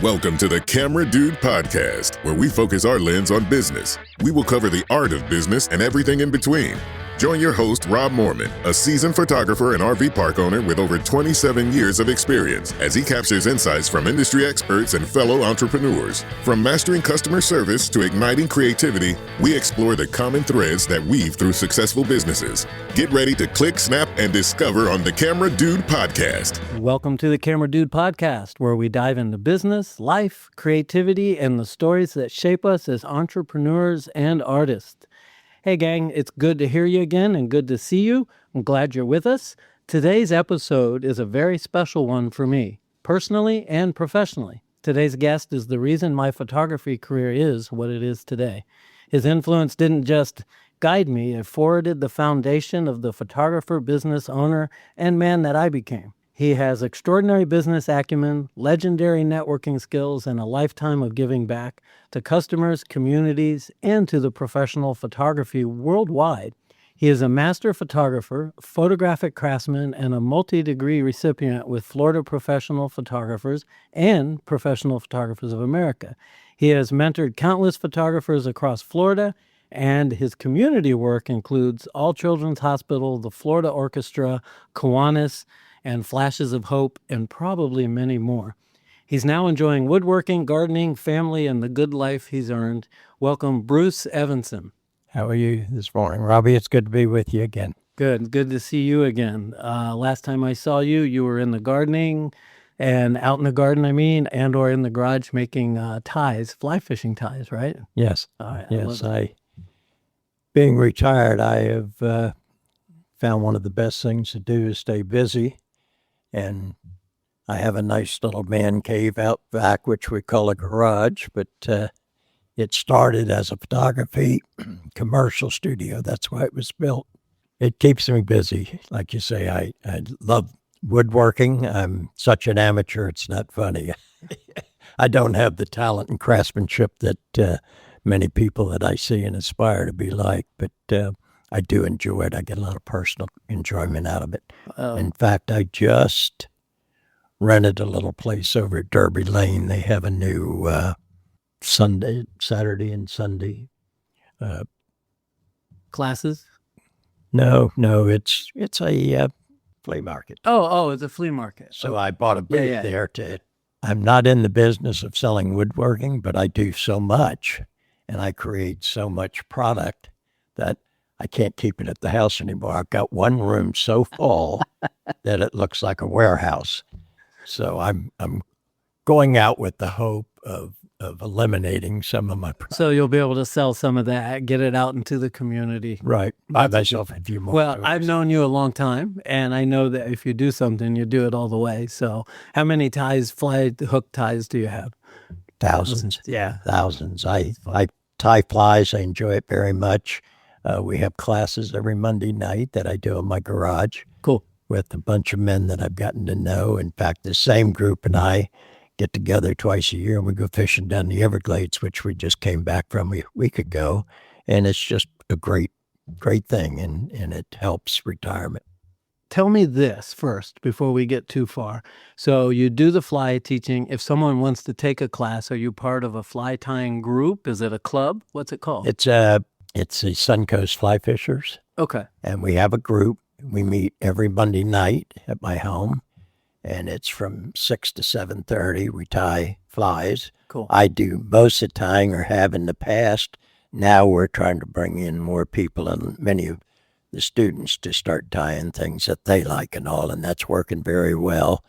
Welcome to the Camera Dude Podcast, where we focus our lens on business. We will cover the art of business and everything in between. Join your host, Rob Moorman, a seasoned photographer and RV park owner with over 27 years of experience, as he captures insights from industry experts and fellow entrepreneurs. From mastering customer service to igniting creativity, we explore the common threads that weave through successful businesses. Get ready to click, snap, and discover on the Camera Dude Podcast. Welcome to the Camera Dude Podcast, where we dive into business, life, creativity, and the stories that shape us as entrepreneurs and artists. Hey gang, it's good to hear you again and good to see you. I'm glad you're with us. Today's episode is a very special one for me, personally and professionally. Today's guest is the reason my photography career is what it is today. His influence didn't just guide me, it forwarded the foundation of the photographer, business owner, and man that I became. He has extraordinary business acumen, legendary networking skills, and a lifetime of giving back to customers, communities, and to the professional photography worldwide. He is a master photographer, photographic craftsman, and a multi-degree recipient with Florida Professional Photographers and Professional Photographers of America. He has mentored countless photographers across Florida, and his community work includes All Children's Hospital, the Florida Orchestra, Kiwanis, and Flashes of Hope, and probably many more. He's now enjoying woodworking, gardening, family, and the good life he's earned. Welcome, Bruce Evensen. How are you this morning, Robbie? It's good to be with you again. Good to see you again. Last time I saw you, you were in the gardening, and out in the garden, and or in the garage making ties, fly fishing ties, right? Yes. Right, yes. Being retired, I have found one of the best things to do is stay busy. And I have a nice little man cave out back, which we call a garage, but it started as a photography commercial studio. That's why it was built. It keeps me busy. Like you say, I love woodworking. I'm such an amateur, it's not funny. I don't have the talent and craftsmanship that many people that I see and aspire to be like, but I do enjoy it. I get a lot of personal enjoyment out of it. In fact, I just rented a little place over at Derby Lane. They have a new Saturday and Sunday classes. No, it's a flea market. Oh, it's a flea market. So I bought a booth there. I'm not in the business of selling woodworking, but I do so much, and I create so much product that I can't keep it at the house anymore. I've got one room so full that it looks like a warehouse. So I'm going out with the hope of eliminating some of my products. So you'll be able to sell some of that, get it out into the community. Right. Buy myself a few more. Well, toys. I've known you a long time, and I know that if you do something, you do it all the way. So how many ties, fly hook ties do you have? Thousands. Yeah. Thousands. I tie flies. I enjoy it very much. We have classes every Monday night that I do in my garage. Cool. With a bunch of men that I've gotten to know. In fact, the same group and I get together twice a year and we go fishing down the Everglades, which we just came back from a week ago. And it's just a great thing, and it helps retirement. Tell me this first before we get too far. So you do the fly teaching. If someone wants to take a class, are you part of a fly tying group? Is it a club? What's it called? It's the Suncoast Fly Fishers. Okay. And we have a group. We meet every Monday night at my home, and it's from 6 to 7:30. We tie flies. Cool. I do most of the tying, or have in the past. Now we're trying to bring in more people and many of the students to start tying things that they like and all, and that's working very well.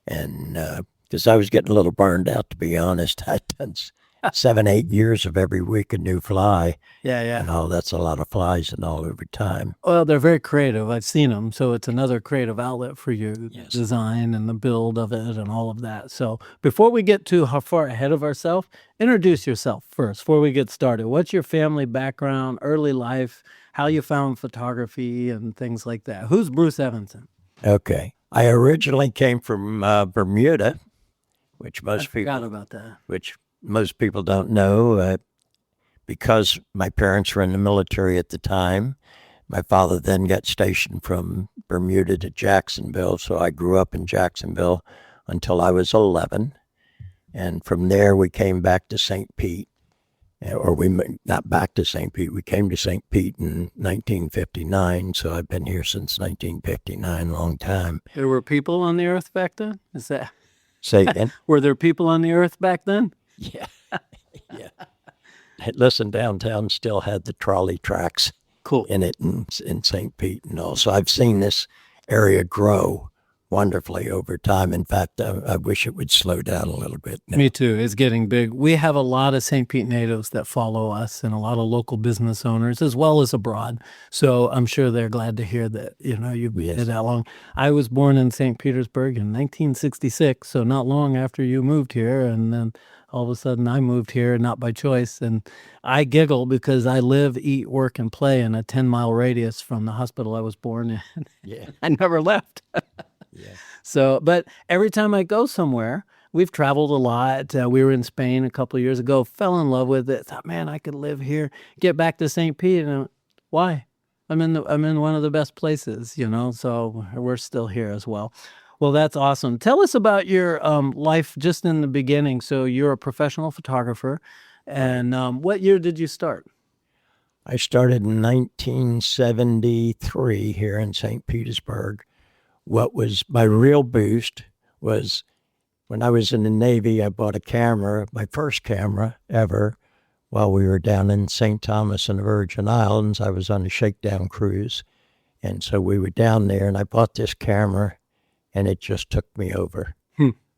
And because I was getting a little burned out, to be honest. I'd done 7-8 years of every week a new fly. Yeah. And all that's a lot of flies and all over time. Well, they're very creative. I've seen them. So it's another creative outlet for you, Yes. Design and the build of it and all of that. So before we get too far ahead of ourselves, introduce yourself first before we get started. What's your family background, early life, how you found photography and things like that? Who's Bruce Evensen? Okay. I originally came from Bermuda, which I forgot about that. which most people don't know, because my parents were in the military at the time. My father then got stationed from Bermuda to Jacksonville, so I grew up in Jacksonville until I was 11. And from there, we came back to St. Pete. Not back to St. Pete. We came to St. Pete in 1959, so I've been here since 1959, a long time. There were people on the earth back then? Is that Say again? Were there people on the earth back then? Yeah. Yeah. Listen, downtown still had the trolley tracks Cool. in it in St. Pete and all. So I've seen this area grow wonderfully over time. In fact, I wish it would slow down a little bit now. Me too. It's getting big. We have a lot of St. Pete natives that follow us and a lot of local business owners as well as abroad. So I'm sure they're glad to hear that, you've been here that long. I was born in St. Petersburg in 1966, so not long after you moved here. And then all of a sudden I moved here, not by choice. And I giggle because I live, eat, work, and play in a 10-mile radius from the hospital I was born in. Yeah. I never left. Yeah. So, but every time I go somewhere, we've traveled a lot. We were in Spain a couple of years ago, fell in love with it. Thought, man, I could live here. Get back to St. Pete, and why? I'm in one of the best places, So we're still here as well. Well, that's awesome. Tell us about your life just in the beginning. So you're a professional photographer, and what year did you start? I started in 1973 here in St. Petersburg. What was my real boost was when I was in the Navy, I bought a camera, my first camera ever, while we were down in St. Thomas in the Virgin Islands. I was on a shakedown cruise. And so we were down there, and I bought this camera, and it just took me over.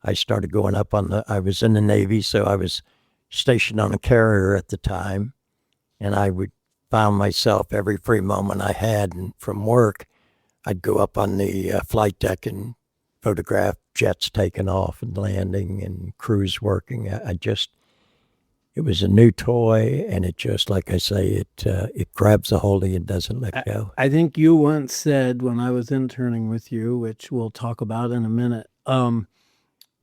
I started going up I was in the Navy, so I was stationed on a carrier at the time, and I found myself every free moment I had from work, I'd go up on the flight deck and photograph jets taking off and landing and crews working. It was a new toy, and it just, like I say, it grabs a hold of you and doesn't let go. I think you once said when I was interning with you, which we'll talk about in a minute,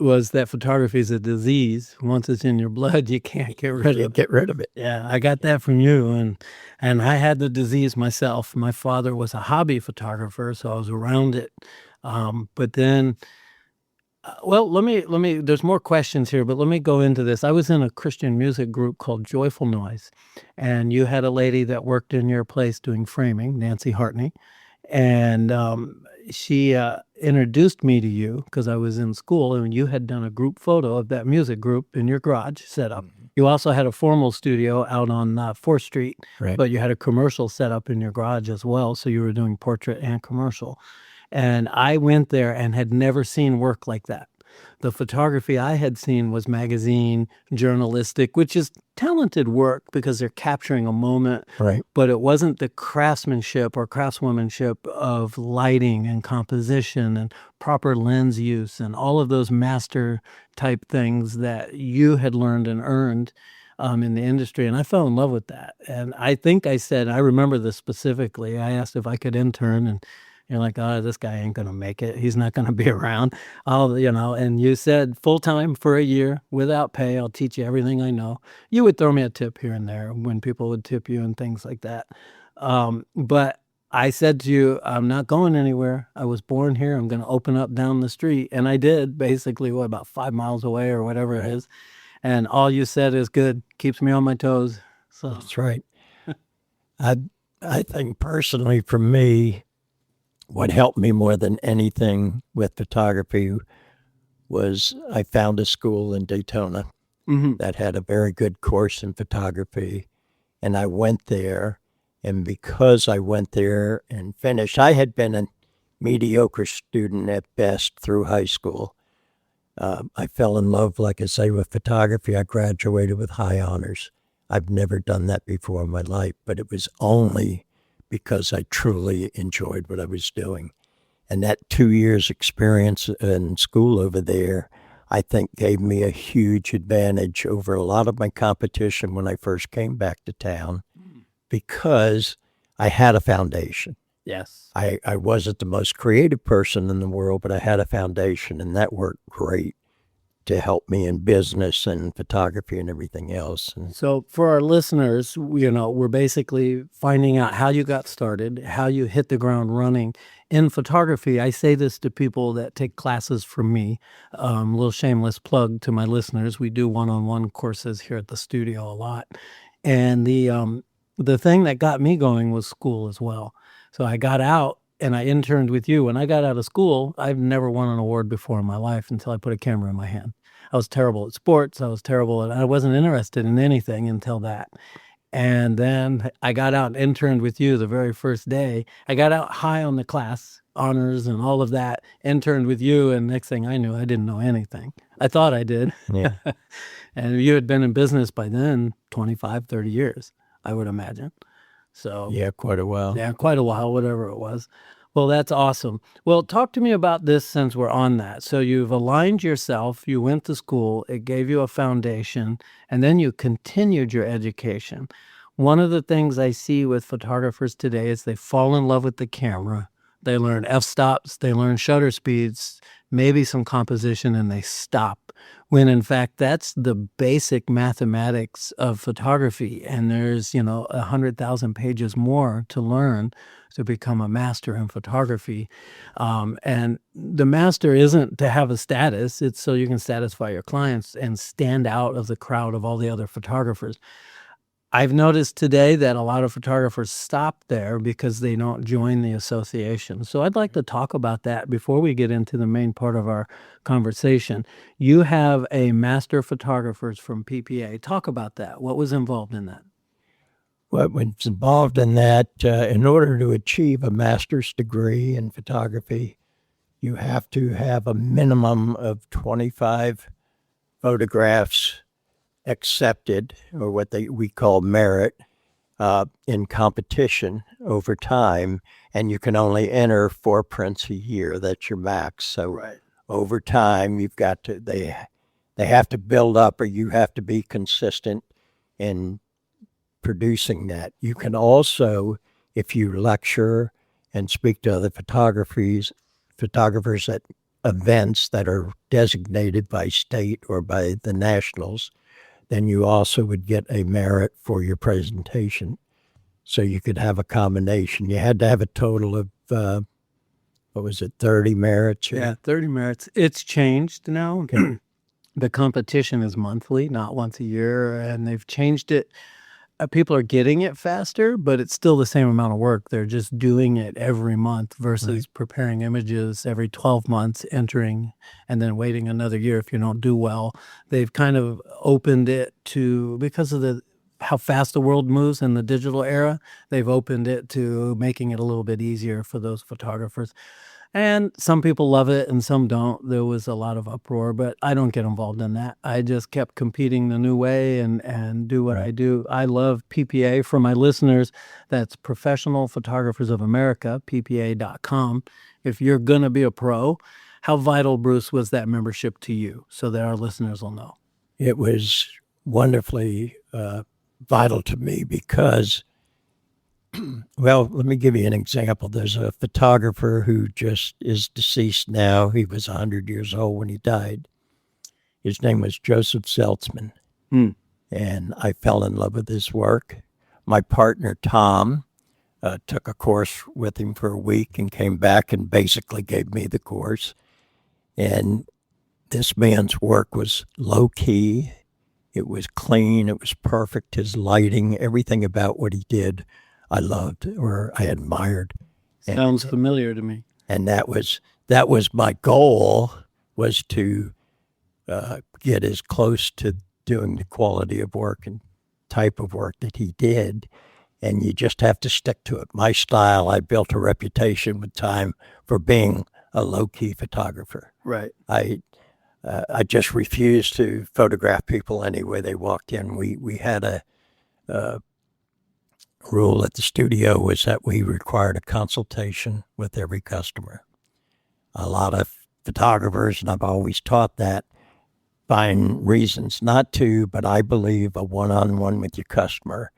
was that photography is a disease. Once it's in your blood, you can't get rid of it. Get rid of it. Yeah, I got that from you, and I had the disease myself. My father was a hobby photographer, so I was around it. But then, let me. There's more questions here, but let me go into this. I was in a Christian music group called Joyful Noise, and you had a lady that worked in your place doing framing, Nancy Hartney, and she introduced me to you because I was in school, and you had done a group photo of that music group in your garage set up. You also had a formal studio out on 4th Street, Right. but you had a commercial set up in your garage as well, so you were doing portrait and commercial. And I went there and had never seen work like that. The photography I had seen was magazine, journalistic, which is talented work because they're capturing a moment. Right. But it wasn't the craftsmanship or craftswomanship of lighting and composition and proper lens use and all of those master type things that you had learned and earned in the industry. And I fell in love with that. And I think I said, I remember this specifically, I asked if I could intern, and you're like, oh, this guy ain't going to make it. He's not going to be around. And you said full-time for a year without pay. I'll teach you everything I know. You would throw me a tip here and there when people would tip you and things like that. But I said to you, I'm not going anywhere. I was born here. I'm going to open up down the street. And I did, basically, about 5 miles away or whatever it is. And all you said is good. Keeps me on my toes. So That's right. I think personally for me, what helped me more than anything with photography was I found a school in Daytona that had a very good course in photography, and I went there, and because I went there and finished, I had been a mediocre student at best through high school. I fell in love, like I say, with photography. I graduated with high honors. I've never done that before in my life, but it was only because I truly enjoyed what I was doing. And that 2 years experience in school over there, I think gave me a huge advantage over a lot of my competition when I first came back to town, because I had a foundation. yes. I wasn't the most creative person in the world, but I had a foundation, and that worked great to help me in business and photography and everything else. And So for our listeners, we're basically finding out how you got started, how you hit the ground running in photography, I say this to people that take classes from me. Little shameless plug to my listeners. We do one-on-one courses here at the studio a lot. And the thing that got me going was school as well. So I got out and I interned with you. When I got out of school, I've never won an award before in my life until I put a camera in my hand. I was terrible at sports. I was terrible at, I wasn't interested in anything until that. And then I got out and interned with you the very first day. I got out high on the class, honors and all of that, interned with you. And next thing I knew, I didn't know anything. I thought I did. Yeah. And you had been in business by then, 25, 30 years, I would imagine. So Yeah, quite a while. yeah, quite a while, whatever it was. Well, that's awesome. Well, talk to me about this since we're on that. So you've aligned yourself, you went to school, it gave you a foundation, and then you continued your education. One of the things I see with photographers today is they fall in love with the camera. They learn f-stops, they learn shutter speeds, maybe some composition, and they stop. When in fact, that's the basic mathematics of photography. And there's, 100,000 pages more to learn to become a master in photography. And the master isn't to have a status. It's so you can satisfy your clients and stand out of the crowd of all the other photographers. I've noticed today that a lot of photographers stop there because they don't join the association. So I'd like to talk about that before we get into the main part of our conversation. You have a master photographers from PPA. Talk about that. What was involved in that? What was involved in that, in order to achieve a master's degree in photography, you have to have a minimum of 25 photographs accepted, or what we call merit, in competition over time, and you can only enter 4 prints a year. That's your max. So over time, you've got to they have to build up, or you have to be consistent in producing that. You can also, if you lecture and speak to other photographers at events that are designated by state or by the nationals, then you also would get a merit for your presentation. So you could have a combination. You had to have a total of, 30 merits? Yeah, 30 merits. It's changed now. Okay. The competition is monthly, not once a year, and they've changed it. People are getting it faster, but it's still the same amount of work. They're just doing it every month versus preparing images every 12 months, entering, and then waiting another year if you don't do well. They've kind of opened it to, because of how fast the world moves in the digital era, they've opened it to making it a little bit easier for those photographers. And some people love it and some don't. There was a lot of uproar, but I don't get involved in that. I just kept competing the new way and do what I do. I love PPA. For my listeners, that's Professional Photographers of America, PPA.com. If you're going to be a pro, how vital, Bruce, was that membership to you so that our listeners will know? It was wonderfully vital to me because, well, let me give you an example. There's a photographer who just is deceased now. He was 100 years old when he died. His name was Joseph Zeltzman, and I fell in love with his work. My partner, Tom, took a course with him for a week and came back and basically gave me the course. And this man's work was low-key. It was clean. It was perfect. His lighting, everything about what he did, I loved or I admired. Sounds familiar to me. And that was my goal, was to get as close to doing the quality of work and type of work that he did. And you just have to stick to it. My style, I built a reputation with time for being a low-key photographer. Right. I just refused to photograph people any way they walked in. We had a rule at the studio, was that we required a consultation with every customer. A lot of photographers, and I've always taught that, find reasons not to, but I believe a one-on-one with your customer,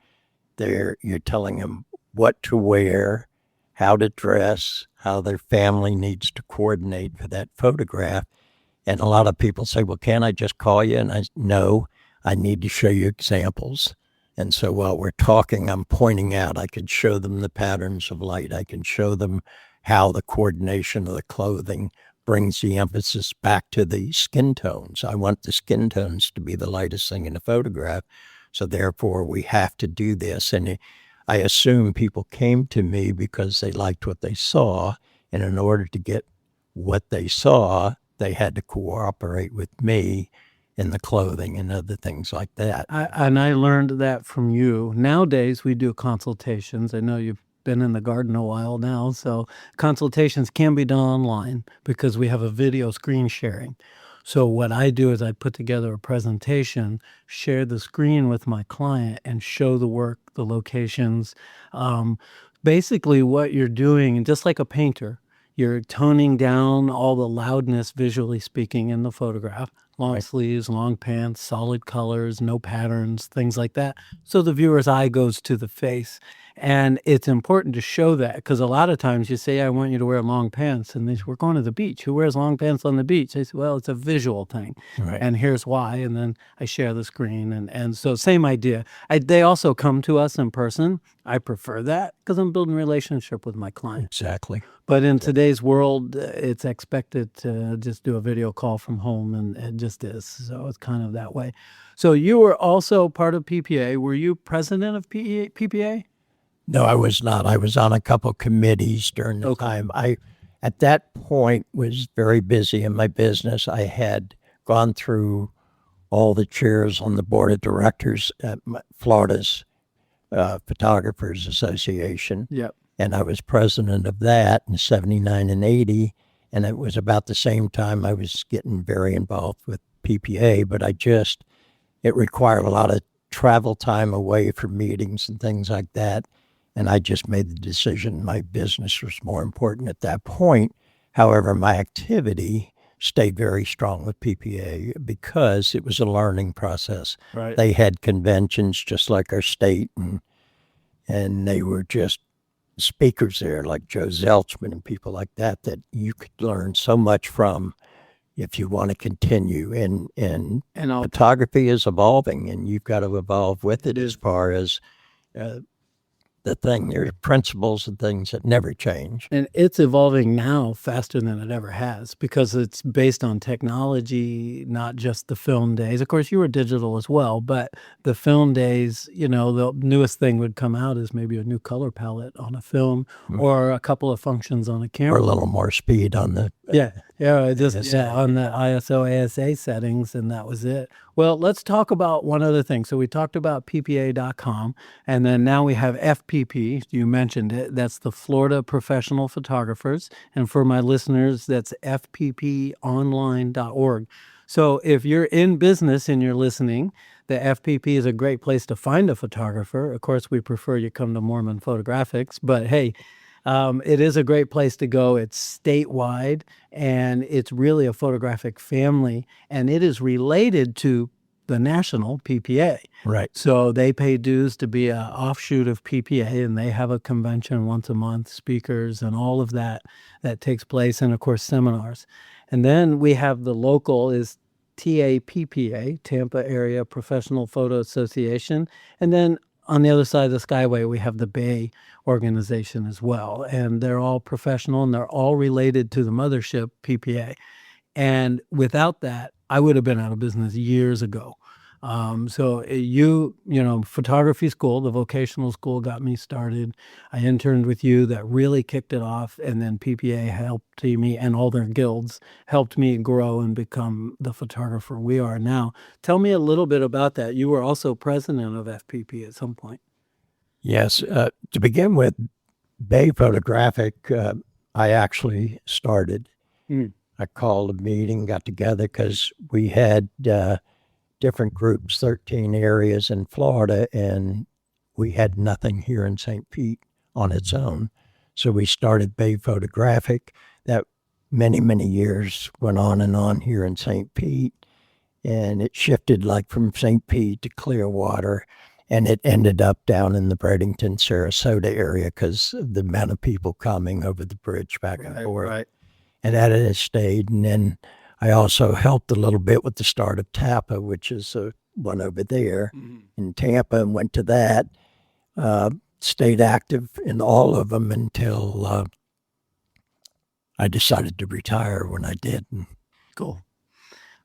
you're telling them what to wear, how to dress, how their family needs to coordinate for that photograph. And a lot of people say, well, can't I just call you? And no, I need to show you examples. And so while we're talking, I'm pointing out, I can show them the patterns of light. I can show them how the coordination of the clothing brings the emphasis back to the skin tones. I want the skin tones to be the lightest thing in the photograph. So therefore, we have to do this. And I assume people came to me because they liked what they saw. And in order to get what they saw, they had to cooperate with me in the clothing and other things like that. And I learned that from you. Nowadays, we do consultations. I know you've been in the garden a while now, so consultations can be done online because we have a video screen sharing. So what I do is I put together a presentation, share the screen with my client, and show the work, the locations. Basically, what you're doing, just like a painter, you're toning down all the loudness, visually speaking, in the photograph. Long sleeves, long pants, solid colors, no patterns, things like that. So the viewer's eye goes to the face. And it's important to show that because a lot of times you say, I want you to wear long pants. And they say, we're going to the beach. Who wears long pants on the beach? I say, well, it's a visual thing. Right. And here's why. And then I share the screen. And so same idea. They also come to us in person. I prefer that because I'm building a relationship with my client. Exactly. But in today's world, it's expected to just do a video call from home, and it just is. So it's kind of that way. So you were also part of PPA. Were you president of PPA? No, I was not. I was on a couple committees during the time. I, at that point, was very busy in my business. I had gone through all the chairs on the board of directors at Florida's Photographers Association. Yep. And I was president of that in 79 and 80. And it was about the same time I was getting very involved with PPA, but it required a lot of travel time away from meetings and things like that. And I just made the decision my business was more important at that point. However, my activity stayed very strong with PPA because it was a learning process. Right. They had conventions just like our state, and they were just speakers there like Joe Zelchman and people like that you could learn so much from if you want to continue. And photography is evolving, and you've got to evolve with it as far as there are principles and things that never change. And it's evolving now faster than it ever has because it's based on technology, not just the film days. Of course, you were digital as well, but the film days, the newest thing would come out is maybe a new color palette on a film or a couple of functions on a camera. Or a little more speed on the... on the ISO ASA settings, and that was it. Well, let's talk about one other thing. So we talked about PPA.com, and then now we have FPP. You mentioned it. That's the Florida Professional Photographers. And for my listeners, that's fpponline.org. So if you're in business and you're listening, the FPP is a great place to find a photographer. Of course, we prefer you come to Moorman Photographics, but hey, it is a great place to go. It's statewide, and it's really a photographic family, and it is related to the national PPA. Right. So they pay dues to be an offshoot of PPA, and they have a convention once a month, speakers and all of that takes place, and of course seminars. And then we have the local is TAPPA, Tampa Area Professional Photo Association, and then on the other side of the Skyway, we have the Bay organization as well. And they're all professional, and they're all related to the mothership, PPA. And without that, I would have been out of business years ago. So photography school, the vocational school got me started. I interned with you. That really kicked it off. And then PPA helped me, and all their guilds helped me grow and become the photographer we are now. Tell me a little bit about that. You were also president of FPP at some point. Yes. To begin with, Bay Photographic, I actually started. I called a meeting, got together because we had different groups, 13 areas in Florida, and we had nothing here in St. Pete on its own. So we started Bay Photographic. That many, many years went on here in St. Pete, and it shifted like from St. Pete to Clearwater, and it ended up down in the Bradenton, Sarasota area because of the amount of people coming over the bridge back and forth. Right. And that has stayed. And then I also helped a little bit with the start of Tampa, which is one over there in Tampa, and went to that. Stayed active in all of them until I decided to retire when I did. Cool.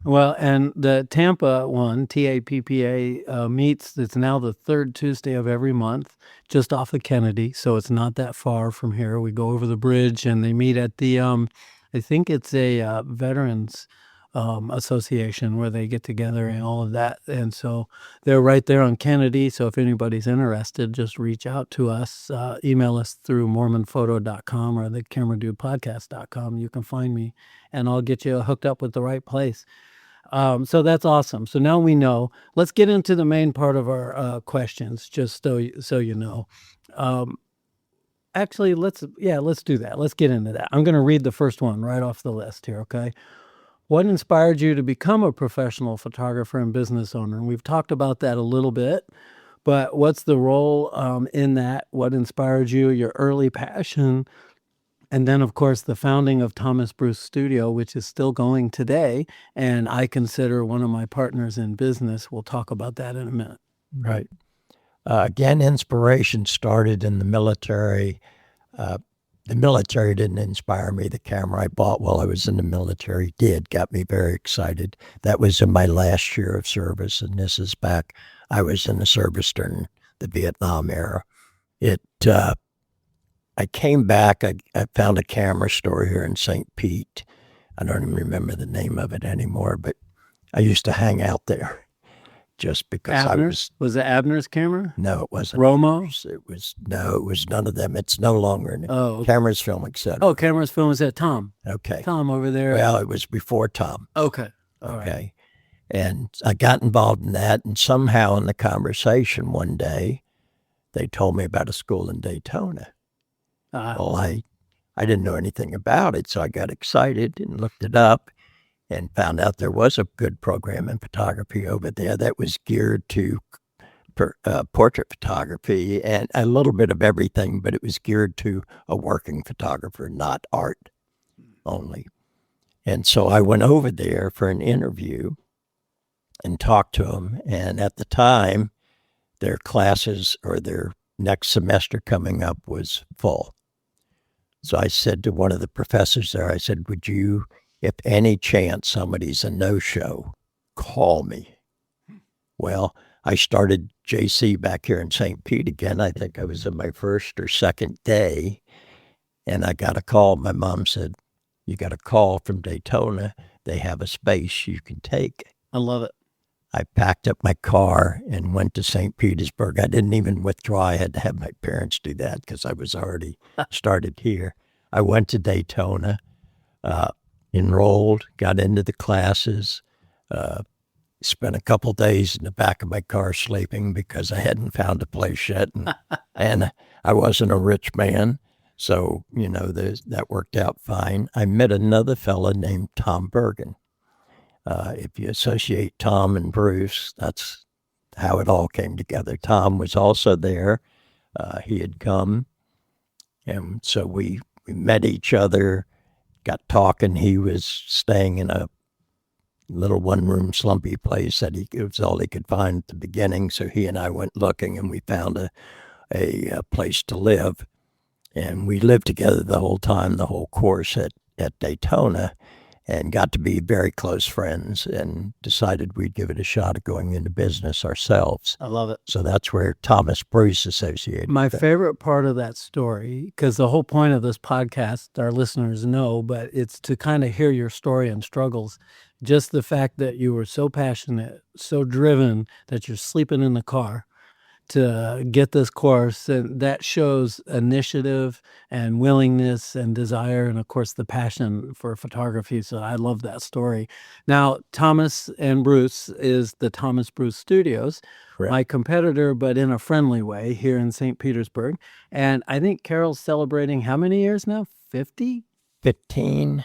Well, and the Tampa one, TAPPA, meets, it's now the third Tuesday of every month, just off of Kennedy, so it's not that far from here. We go over the bridge, and they meet at the, I think it's a Veterans Association where they get together and all of that. And so they're right there on Kennedy, so if anybody's interested, just reach out to us. Email us through mormonphoto.com or the cameradudepodcast.com. You can find me, and I'll get you hooked up with the right place. So that's awesome. So now we know. Let's get into the main part of our questions, just so you know. Actually, let's do that. Let's get into that. I'm going to read the first one right off the list here, okay? What inspired you to become a professional photographer and business owner? And we've talked about that a little bit, but what's the role in that? What inspired you, your early passion? And then, of course, the founding of Thomas Bruce Studio, which is still going today, and I consider one of my partners in business. We'll talk about that in a minute. Right. Again, inspiration started in the military. The military didn't inspire me. The camera I bought while I was in the military got me very excited. That was in my last year of service, and this is back. I was in the service during the Vietnam era. I came back. I found a camera store here in St. Pete. I don't even remember the name of it anymore, but I used to hang out there just because Abner's? Was it Abner's camera? No, it wasn't. Romo? It was none of them. It's no longer. Oh, Cameras, Film, etc. Oh, Cameras, Film, is that Tom? Okay. Tom over there. Well, it was before Tom. Okay. All okay. Right. And I got involved in that, and somehow in the conversation one day, they told me about a school in Daytona. Well, I didn't know anything about it, so I got excited and looked it up and found out there was a good program in photography over there that was geared to portrait photography and a little bit of everything, but it was geared to a working photographer, not art only. And so I went over there for an interview and talked to them. And at the time, their classes or their next semester coming up was full. So I said to one of the professors there, I said, would you, if any chance somebody's a no-show, call me? Well, I started JC back here in St. Pete again. I think I was in my first or second day, and I got a call. My mom said, you got a call from Daytona. They have a space you can take. I love it. I packed up my car and went to St. Petersburg. I didn't even withdraw. I had to have my parents do that because I was already started here. I went to Daytona, enrolled, got into the classes, spent a couple days in the back of my car sleeping because I hadn't found a place yet. And I wasn't a rich man. So, that worked out fine. I met another fella named Tom Bergen. If you associate Tom and Bruce, that's how it all came together. Tom was also there. He had come. And so we met each other, got talking. He was staying in a little one-room slumpy place that it was all he could find at the beginning. So he and I went looking, and we found a place to live. And we lived together the whole time, the whole course at Daytona, and got to be very close friends and decided we'd give it a shot at going into business ourselves. I love it. So that's where Thomas Bruce associated. My favorite part of that story, because the whole point of this podcast, our listeners know, but it's to kind of hear your story and struggles. Just the fact that you were so passionate, so driven that you're sleeping in the car to get this course, and that shows initiative and willingness and desire, and of course the passion for photography. So I love that story. Now, Thomas and Bruce is the Thomas Bruce Studios, correct. My competitor, but in a friendly way, here in St. Petersburg. And I think Carol's celebrating how many years now? 50? 15.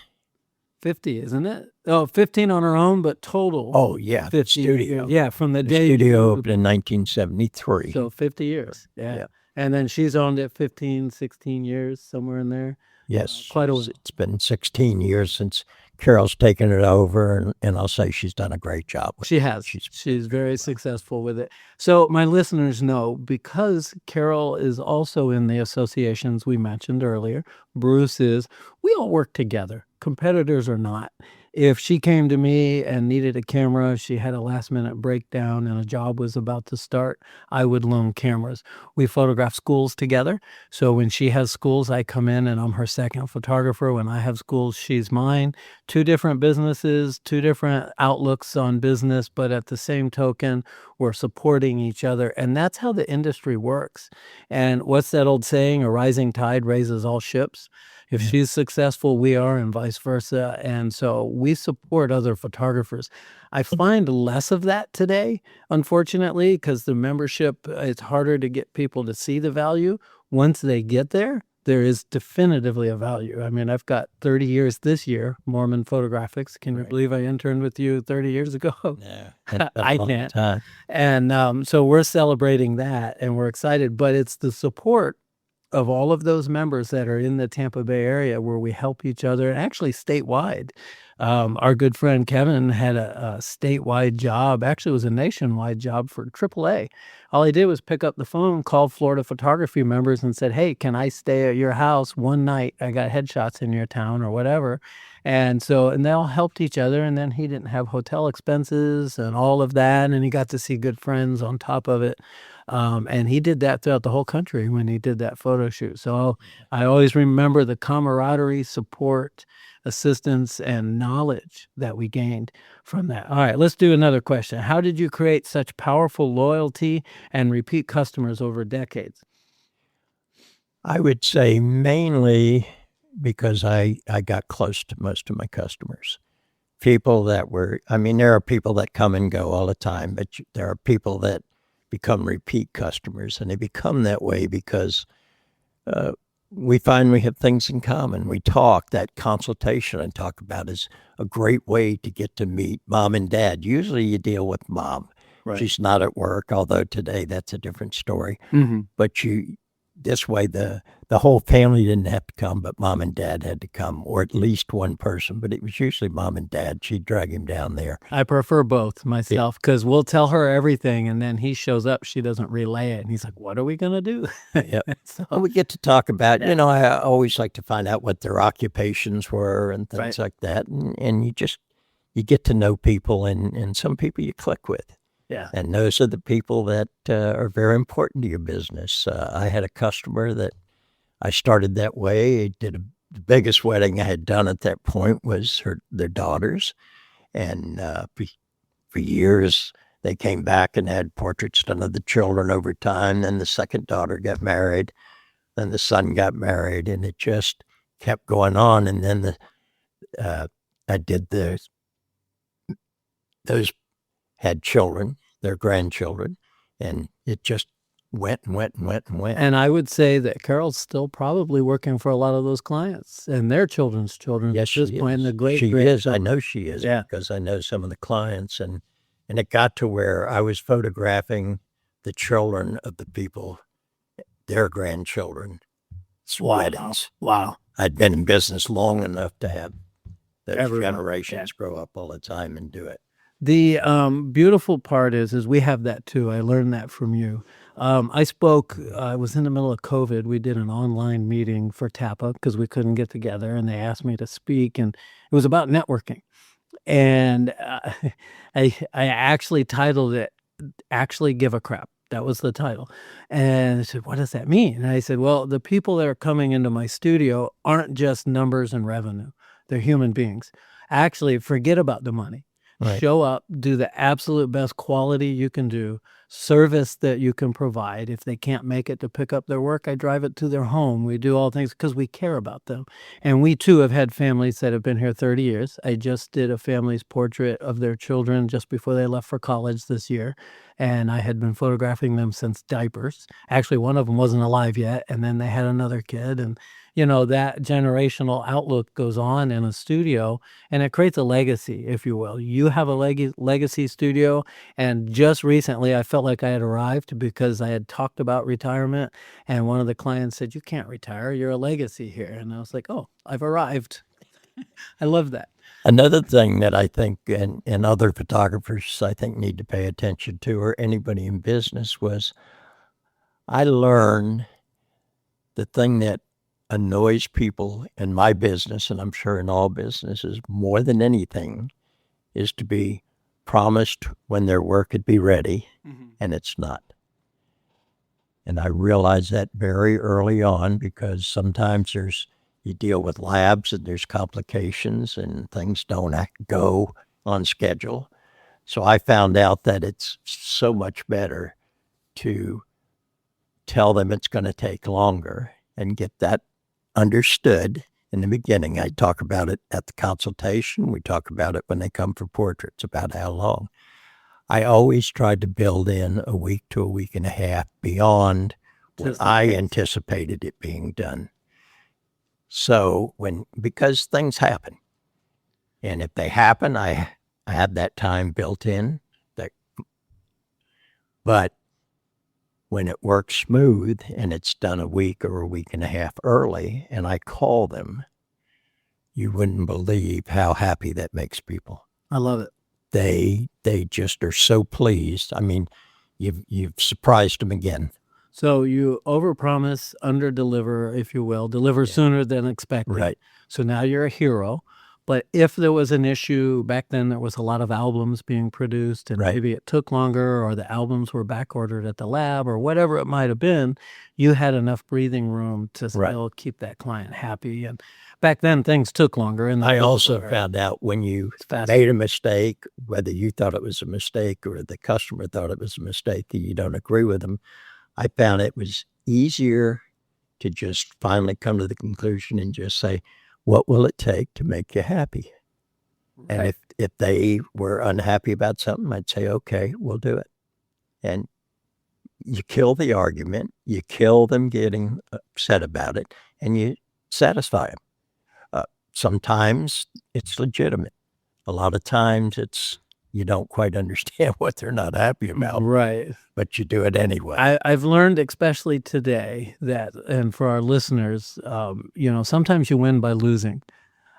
50, isn't it? Oh, 15 on her own, but total. Oh, yeah. 50 studio. Yeah, from the day. Studio opened in 1973. So 50 years. Yeah. And then she's owned it 15, 16 years, somewhere in there. Yes. Quite a. It's been 16 years since Carol's taken it over, and I'll say she's done a great job with She it. has. She's very successful with it. So my listeners know, because Carol is also in the associations we mentioned earlier, Bruce is, we all work together, competitors or not. If she came to me and needed a camera, she had a last minute breakdown and a job was about to start, I would loan cameras. We photograph schools together. So when she has schools, I come in and I'm her second photographer. When I have schools, she's mine. Two different businesses, two different outlooks on business, but at the same token, we're supporting each other. And that's how the industry works. And what's that old saying? A rising tide raises all ships. If she's successful, we are, and vice versa. And so we support other photographers. I find less of that today, unfortunately, because the membership, it's harder to get people to see the value. Once they get there, there is definitively a value. I mean, I've got 30 years this year, Moorman Photographics. Can you believe I interned with you 30 years ago? Yeah, I can't. And so we're celebrating that, and we're excited. But it's the support of all of those members that are in the Tampa Bay area where we help each other, and actually statewide. Our good friend Kevin had a statewide job. Actually, it was a nationwide job for AAA. All he did was pick up the phone, called Florida photography members and said, hey, can I stay at your house one night? I got headshots in your town or whatever. And they all helped each other. And then he didn't have hotel expenses and all of that. And he got to see good friends on top of it. And he did that throughout the whole country when he did that photo shoot. So I always remember the camaraderie, support, assistance, and knowledge that we gained from that. All right, let's do another question. How did you create such powerful loyalty and repeat customers over decades? I would say mainly because I got close to most of my customers. People that were, I mean, there are people that come and go all the time, but there are people that become repeat customers, and they become that way because we find we have things in common. We talk. That consultation I talk about is a great way to get to meet mom and dad. Usually you deal with mom. Right. She's not at work, although today that's a different story. Mm-hmm. But this way the whole family didn't have to come, but mom and dad had to come, or at least one person. But it was usually mom and dad. She'd drag him down there. I prefer both myself, because we'll tell her everything, and then he shows up, she doesn't relay it, and he's like, what are we going to do? Yeah. So, Well, we get to talk about, I always like to find out what their occupations were and things like that. And you get to know people, and some people you click with. yeah. And those are the people that are very important to your business. I had a customer that I started that way. The biggest wedding I had done at that point was their daughters. And for years, they came back and had portraits done of the children over time. Then the second daughter got married. Then the son got married. And it just kept going on. And then I did those had children, their grandchildren, and it just went and went and went and went. And I would say that Carol's still probably working for a lot of those clients and their children's children. Yes, at this she point, is. the great, She great is. I children. know she is, Yeah. because I know some of the clients, and it got to where I was photographing the children of the people, their grandchildren, weddings. Wow. I'd been in business long enough to have those Everyone, generations grow up all the time and do it. The beautiful part is we have that too. I learned that from you. I was in the middle of COVID. We did an online meeting for TAPA because we couldn't get together, and they asked me to speak, and it was about networking. And I actually titled it, Actually Give a Crap. That was the title. And I said, what does that mean? And I said, well, the people that are coming into my studio aren't just numbers and revenue. They're human beings. Actually, forget about the money. Right. Show up, do the absolute best quality you can do, service that you can provide. If they can't make it to pick up their work, I drive it to their home. We do all things because we care about them. And we too have had families that have been here 30 years. I just did a family's portrait of their children just before they left for college this year. And I had been photographing them since diapers. Actually, one of them wasn't alive yet. And then they had another kid. And that generational outlook goes on in a studio, and it creates a legacy, if you will. You have a legacy studio, and just recently I felt like I had arrived because I had talked about retirement, and one of the clients said, you can't retire, you're a legacy here. And I was like, oh, I've arrived. I love that. Another thing that I think, and other photographers I think need to pay attention to, or anybody in business, was I learned the thing that annoys people in my business, and I'm sure in all businesses more than anything, is to be promised when their work would be ready, and it's not. And I realized that very early on, because sometimes you deal with labs and there's complications and things don't go on schedule. So I found out that it's so much better to tell them it's going to take longer and get that understood in the beginning. I talk about it at the consultation. We talk about it when they come for portraits, about how long. I always tried to build in a week to a week and a half beyond what I anticipated it being done. So because things happen, and if they happen, I have that time built in. But when it works smooth and it's done a week or a week and a half early, and I call them, you wouldn't believe how happy that makes people. I love it. They just are so pleased. I mean, you've surprised them again. So you overpromise, underdeliver, if you will, deliver sooner than expected. Right. So now you're a hero. But if there was an issue, back then there was a lot of albums being produced, and maybe it took longer, or the albums were back ordered at the lab, or whatever it might have been, you had enough breathing room to still keep that client happy. And back then things took longer. And I also found out when you made a mistake, whether you thought it was a mistake or the customer thought it was a mistake and you don't agree with them, I found it was easier to just finally come to the conclusion and just say, what will it take to make you happy? And if they were unhappy about something, I'd say, okay, we'll do it. And you kill the argument, you kill them getting upset about it, and you satisfy them. Sometimes it's legitimate. A lot of times you don't quite understand what they're not happy about. Right. But you do it anyway. I've learned, especially today, that, and for our listeners, sometimes you win by losing.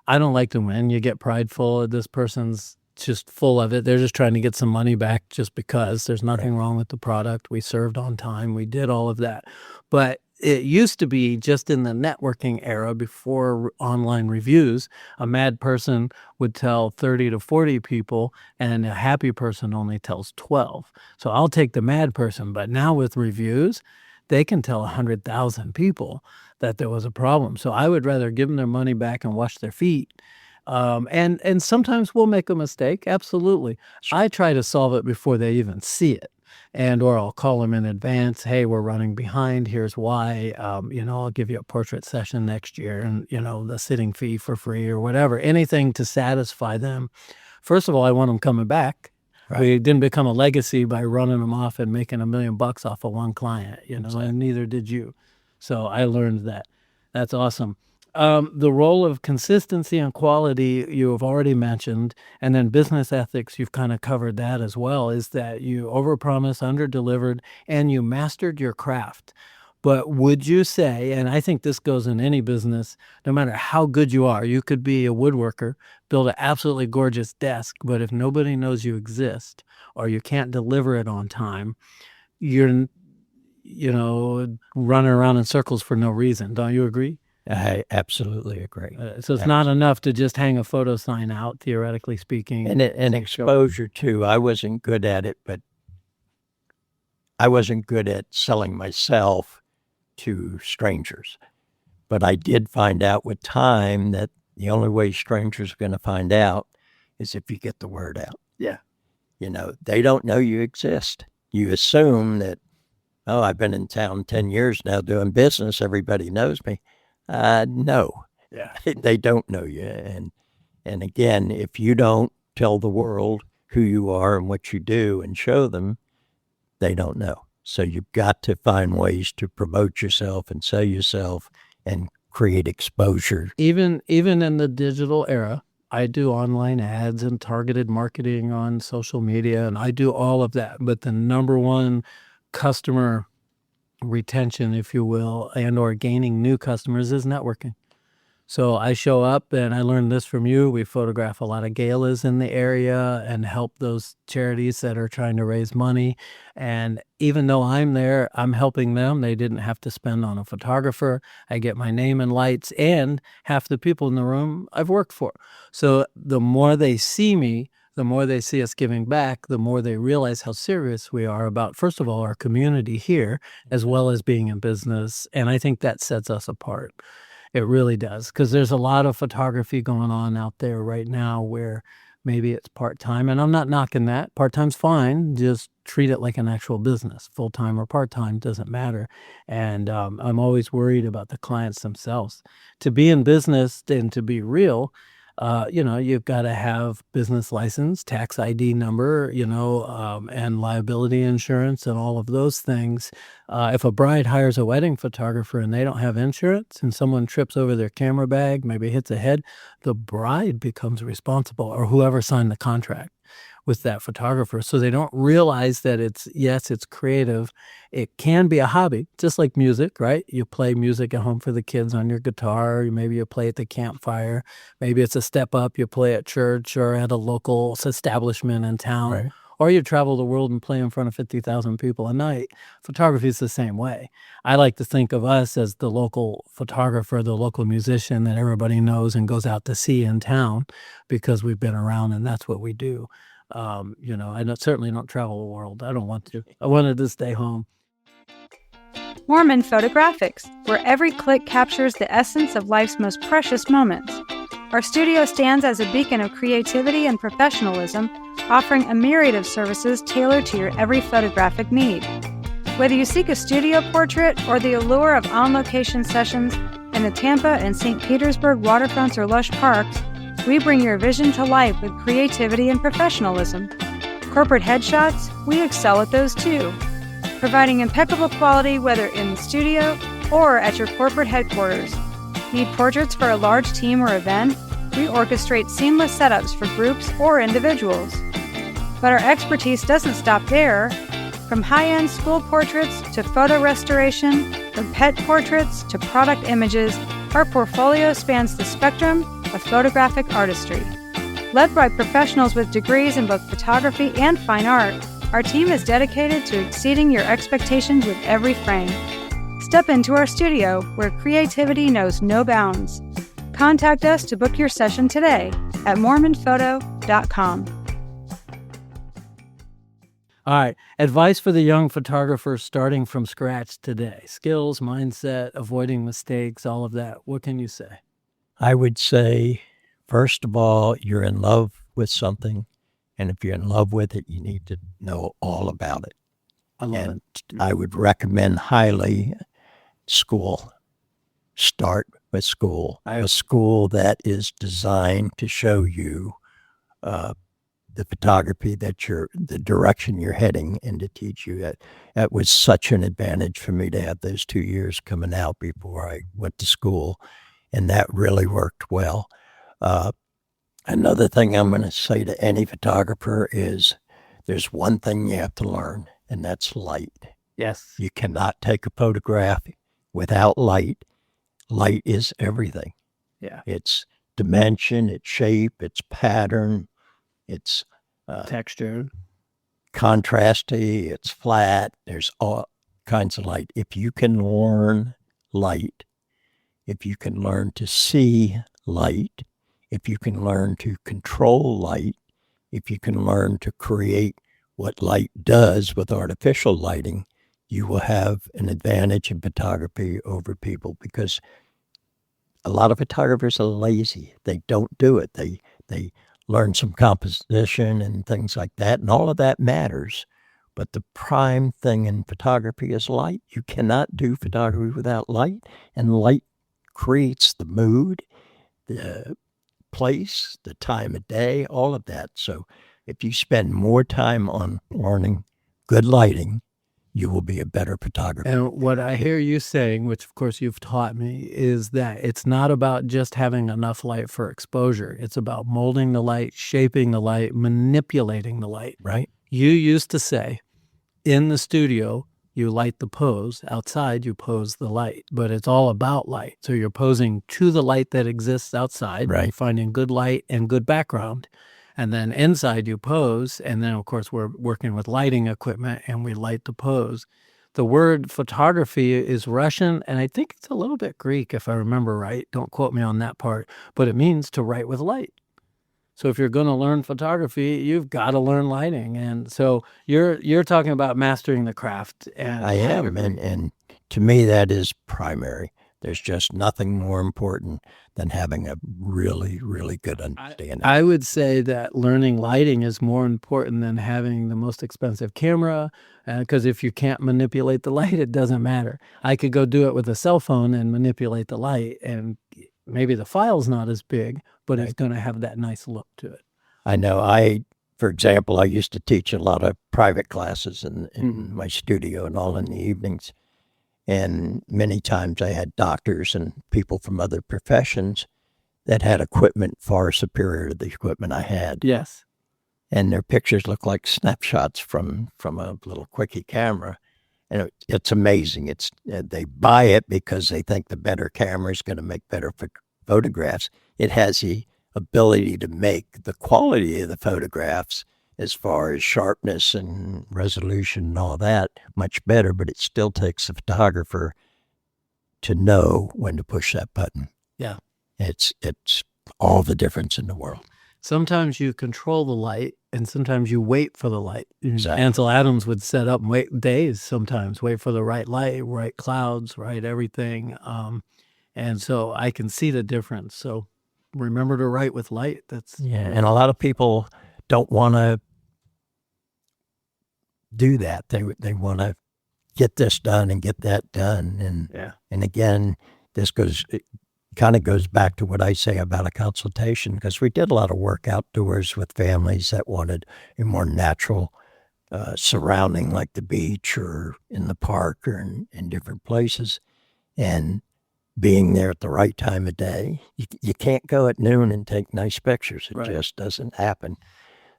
I don't like to win. You get prideful. This person's just full of it. They're just trying to get some money back just because. There's nothing wrong with the product. We served on time. We did all of that. But it used to be, just in the networking era before online reviews, a mad person would tell 30 to 40 people, and a happy person only tells 12. So I'll take the mad person. But now with reviews, they can tell 100,000 people that there was a problem. So I would rather give them their money back and wash their feet. And sometimes we'll make a mistake. Absolutely. I try to solve it before they even see it. Or I'll call them in advance. Hey, we're running behind. Here's why. I'll give you a portrait session next year, and, the sitting fee for free or whatever. Anything to satisfy them. First of all, I want them coming back. Right. We didn't become a legacy by running them off and making $1 million off of one client, and neither did you. So I learned that. That's awesome. The role of consistency and quality you have already mentioned, and then business ethics, you've kind of covered that as well, is that you overpromised, underdelivered, and you mastered your craft. But would you say, and I think this goes in any business, no matter how good you are, you could be a woodworker, build an absolutely gorgeous desk, but if nobody knows you exist, or you can't deliver it on time, you're, running around in circles for no reason. Don't you agree? I absolutely agree. So it's not enough to just hang a photo sign out, theoretically speaking. And exposure too. I wasn't good at it, but I wasn't good at selling myself to strangers. But I did find out with time that the only way strangers are going to find out is if you get the word out. Yeah. They don't know you exist. You assume that, I've been in town 10 years now doing business. Everybody knows me. No, they don't know you. And again, if you don't tell the world who you are and what you do and show them, they don't know. So you've got to find ways to promote yourself and sell yourself and create exposure. Even in the digital era, I do online ads and targeted marketing on social media, and I do all of that. But the number one customer retention, if you will, and or gaining new customers is networking. So I show up, and I learned this from you. We photograph a lot of galas in the area and help those charities that are trying to raise money. And even though I'm there, I'm helping them. They didn't have to spend on a photographer. I get my name in lights, and half the people in the room I've worked for. So the more they see me, the more they see us giving back, the more they realize how serious we are about, first of all, our community here, as well as being in business. And I think that sets us apart. It really does, because there's a lot of photography going on out there right now where maybe it's part-time, and I'm not knocking that. Part-time's fine. Just treat it like an actual business. Full-time or part-time doesn't matter. And I'm always worried about the clients themselves. To be in business and to be real, you've got to have business license, tax ID number, and liability insurance and all of those things. If a bride hires a wedding photographer and they don't have insurance and someone trips over their camera bag, maybe hits a head, the bride becomes responsible, or whoever signed the contract with that photographer. So they don't realize that it's creative. It can be a hobby, just like music, right? You play music at home for the kids on your guitar. Maybe you play at the campfire. Maybe it's a step up. You play at church or at a local establishment in town. Right. Or you travel the world and play in front of 50,000 people a night. Photography is the same way. I like to think of us as the local photographer, the local musician that everybody knows and goes out to see in town because we've been around and that's what we do. Certainly don't travel the world. I don't want to. I wanted to stay home. Moorman Photographics, where every click captures the essence of life's most precious moments. Our studio stands as a beacon of creativity and professionalism, offering a myriad of services tailored to your every photographic need. Whether you seek a studio portrait or the allure of on-location sessions in the Tampa and St. Petersburg waterfronts or lush parks, we bring your vision to life with creativity and professionalism. Corporate headshots, we excel at those too, providing impeccable quality whether in the studio or at your corporate headquarters. Need portraits for a large team or event? We orchestrate seamless setups for groups or individuals. But our expertise doesn't stop there. From high-end school portraits to photo restoration, from pet portraits to product images, our portfolio spans the spectrum of photographic artistry. Led by professionals with degrees in both photography and fine art, our team is dedicated to exceeding your expectations with every frame. Step into our studio where creativity knows no bounds. Contact us to book your session today at moormanphoto.com. All right. Advice for the young photographer starting from scratch today. Skills, mindset, avoiding mistakes, all of that. What can you say? I would say, first of all, you're in love with something. And if you're in love with it, you need to know all about it. I love it. I would recommend highly school. Start with school. A school that is designed to show you the photography the direction you're in, and to teach you that was such an advantage for me to have those 2 years coming out before I went to school, and that really worked well. Another thing I'm going to say to any photographer is there's one thing you have to learn, and that's light. Yes. You cannot take a photograph without light. Light is everything. Yeah. It's dimension, it's shape, it's pattern, it's texture, contrasty, it's flat. There's all kinds of light. If you can learn light, if you can learn to see light, if you can learn to control light, if you can learn to create what light does with artificial lighting, you will have an advantage in photography over people, because a lot of photographers are lazy. They don't do it. They learn some composition and things like that, and all of that matters. But the prime thing in photography is light. You cannot do photography without light, and light creates the mood, the place, the time of day, all of that. So if you spend more time on learning good lighting, you will be a better photographer. And what I hear you saying, which of course you've taught me, is that it's not about just having enough light for exposure. It's about molding the light, shaping the light, manipulating the light. Right. You used to say in the studio, you light the pose. Outside, you pose the light, but it's all about light. So you're posing to the light that exists outside, Right. finding good light and good background. And then inside you pose, and then of course we're working with lighting equipment and we light the pose. The word photography is Russian, and I think it's a little bit Greek if I remember right. Don't quote me on that part, but it means to write with light. So if you're going to learn photography, you've got to learn lighting. And so you're talking about mastering the craft. And I am, and to me that is primary. There's just nothing more important than having a really, really good understanding. I would say that learning lighting is more important than having the most expensive camera, because if you can't manipulate the light, it doesn't matter. I could go do it with a cell phone and manipulate the light, and maybe the file's not as big, but it's going to have that nice look to it. I know. For example, I used to teach a lot of private classes in my studio and all in the evenings. And many times I had doctors and people from other professions that had equipment far superior to the equipment I had. Yes. And their pictures look like snapshots from a little quickie camera. And it's amazing. They buy it because they think the better camera is going to make better photographs. It has the ability to make the quality of the photographs, as far as sharpness and resolution and all that, much better, but it still takes a photographer to know when to push that button. Yeah. It's all the difference in the world. Sometimes you control the light, and sometimes you wait for the light. Exactly. Ansel Adams would set up and wait days sometimes, wait for the right light, right clouds, right everything. And so I can see the difference. So remember to write with light. And a lot of people don't want to do that. They want to get this done and get that done. And again, it kind of goes back to what I say about a consultation, because we did a lot of work outdoors with families that wanted a more natural surrounding, like the beach or in the park or in different places. And being there at the right time of day, you can't go at noon and take nice pictures. It just doesn't happen.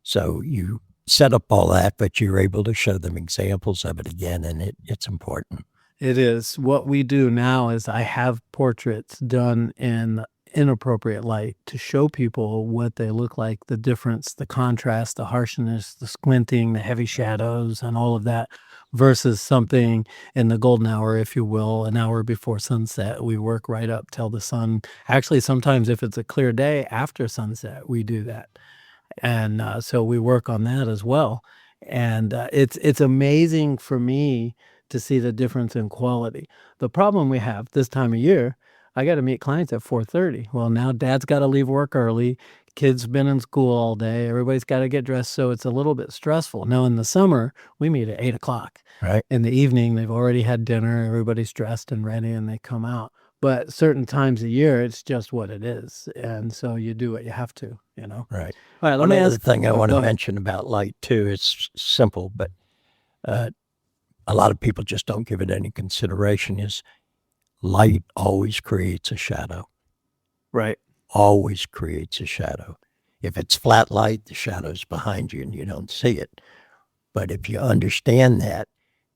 So you set up all that, but you're able to show them examples of it again, and it's important. It is. What we do now is I have portraits done in inappropriate light to show people what they look like, the difference, the contrast, the harshness, the squinting, the heavy shadows, and all of that, versus something in the golden hour, if you will, an hour before sunset. We work right up till the sun. Actually, sometimes if it's a clear day after sunset, we do that. And so we work on that as well. And it's amazing for me to see the difference in quality. The problem we have this time of year, I got to meet clients at 4:30. Well, now dad's got to leave work early. Kids been in school all day. Everybody's got to get dressed. So it's a little bit stressful. Now in the summer, we meet at 8 o'clock. Right. In the evening, they've already had dinner. Everybody's dressed and ready, and they come out. But certain times a year, it's just what it is. And so you do what you have to, Right. All right, let One me other ask. thing I want Go to ahead. mention about light, too, it's simple, but a lot of people just don't give it any consideration, is light always creates a shadow. Right. Always creates a shadow. If it's flat light, the shadow's behind you and you don't see it. But if you understand that,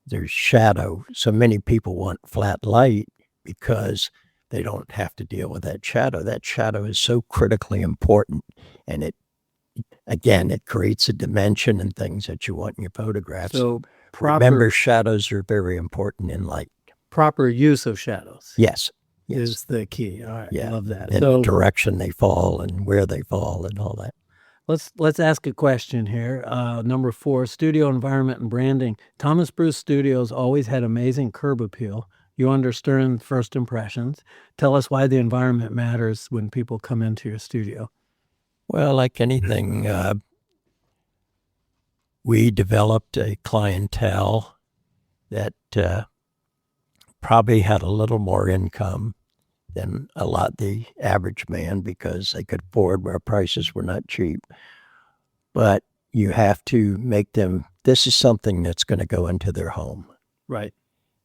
there's shadow. So many people want flat light because they don't have to deal with that shadow. That shadow is so critically important, and it creates a dimension and things that you want in your photographs. So Remember, shadows are very important in light. proper use of shadows Yes. is the key. All right, Yeah. I love that. And So the direction they fall and where they fall and all that. let's ask a question here. Number 4, studio environment and branding. Thomas Bruce Studios always had amazing curb appeal. You understand first impressions. Tell us why the environment matters when people come into your studio. Well, like anything, we developed a clientele that probably had a little more income than the average man, because they could afford, where prices were not cheap. But you have to make them, this is something that's going to go into their home. Right.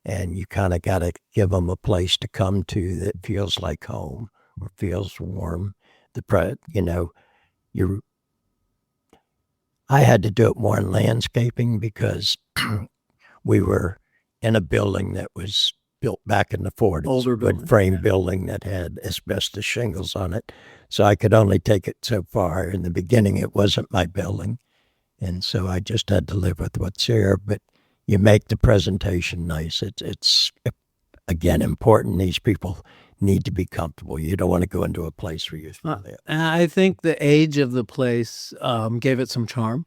And you kind of got to give them a place to come to that feels like home or feels warm. I had to do it more in landscaping because we were in a building that was built back in the 40s. Older building. Wood frame building that had asbestos shingles on it. So I could only take it so far. In the beginning, it wasn't my building. And so I just had to live with what's here. But you make the presentation nice. It's again, important. These people need to be comfortable. You don't want to go into a place where you feel that. I think the age of the place gave it some charm.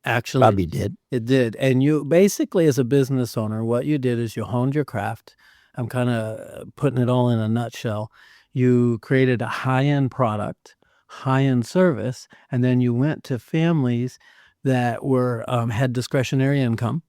Actually, Probably did. It did. And you basically, as a business owner, what you did is you honed your craft. I'm kind of putting it all in a nutshell. You created a high-end product, high-end service, and then you went to families that were had discretionary income,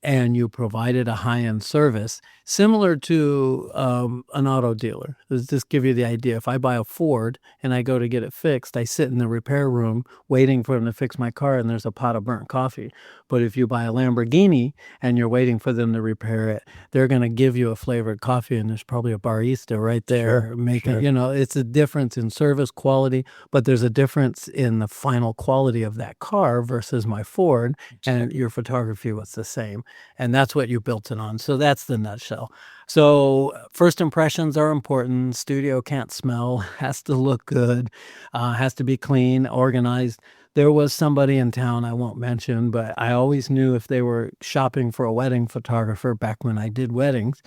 and you provided a high-end service similar to an auto dealer. Let's just give you the idea. If I buy a Ford and I go to get it fixed, I sit in the repair room waiting for them to fix my car, and there's a pot of burnt coffee. But if you buy a Lamborghini and you're waiting for them to repair it, they're going to give you a flavored coffee, and there's probably a barista right there making, it's a difference in service quality, but there's a difference in the final quality of that car versus my Ford, and your photography was the same. And that's what you built it on. So that's the nutshell. So first impressions are important. Studio can't smell, has to look good, has to be clean, organized. There was somebody in town I won't mention, but I always knew if they were shopping for a wedding photographer back when I did weddings,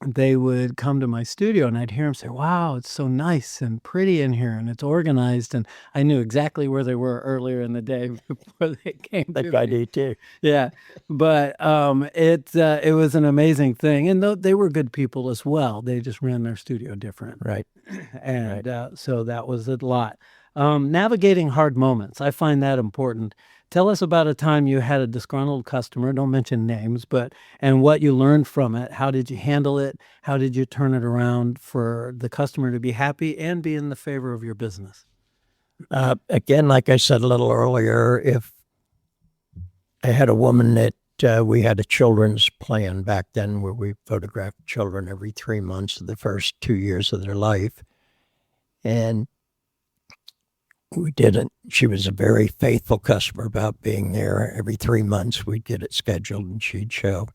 they would come to my studio and I'd hear them say, wow, it's so nice and pretty in here and it's organized. And I knew exactly where they were earlier in the day before they came to Like I me. do too. Yeah. But it was an amazing thing. And they were good people as well. They just ran their studio different. Right. And so that was a lot. Navigating hard moments. I find that important. Tell us about a time you had a disgruntled customer, don't mention names, and what you learned from it. How did you handle it? How did you turn it around for the customer to be happy and be in the favor of your business? Again, like I said a little earlier, if I had a woman that we had a children's plan back then where we photographed children every 3 months of the first 2 years of their life. And we didn't. She was a very faithful customer about being there. Every 3 months we'd get it scheduled and she'd show.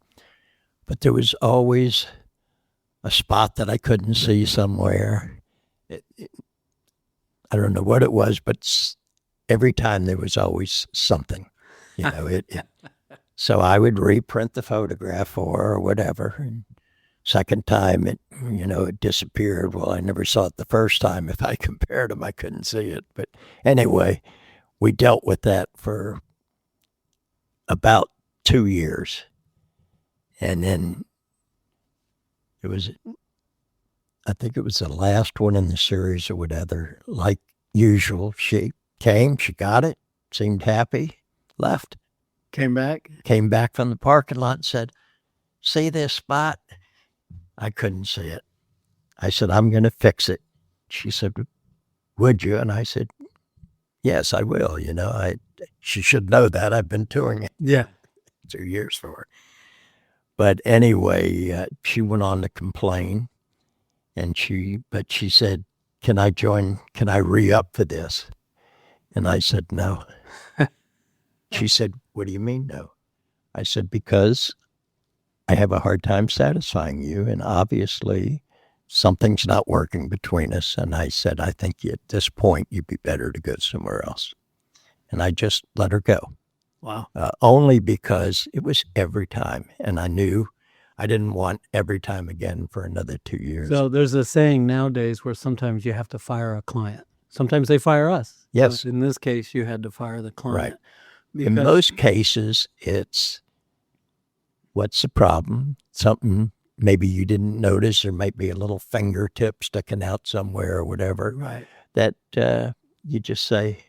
But there was always a spot that I couldn't see somewhere. I don't know what it was, but every time there was always something. So I would reprint the photograph for her or whatever. And second time, it disappeared. Well, I never saw it the first time. If I compared them, I couldn't see it. But anyway, we dealt with that for about 2 years. And then I think it was the last one in the series or whatever. Like usual, she came, she got it, seemed happy, left. Came back From the parking lot and said, see this spot? I couldn't see it. I said, I'm going to fix it. She said, would you? And I said, yes, I will. She should know that. I've been touring it. Yeah. 2 years for her. But anyway, she went on to complain. But she said, can I re-up for this? And I said, no. She said, what do you mean no? I said, because I have a hard time satisfying you, and obviously something's not working between us. And I said, I think at this point you'd be better to go somewhere else. And I just let her go. Wow. Only because it was every time. And I knew I didn't want every time again for another 2 years. So there's a saying nowadays where sometimes you have to fire a client. Sometimes they fire us. Yes. So in this case, you had to fire the client. Right. In most cases, it's what's the problem? Something maybe you didn't notice. There might be a little fingertip sticking out somewhere or whatever. Right. That you just say,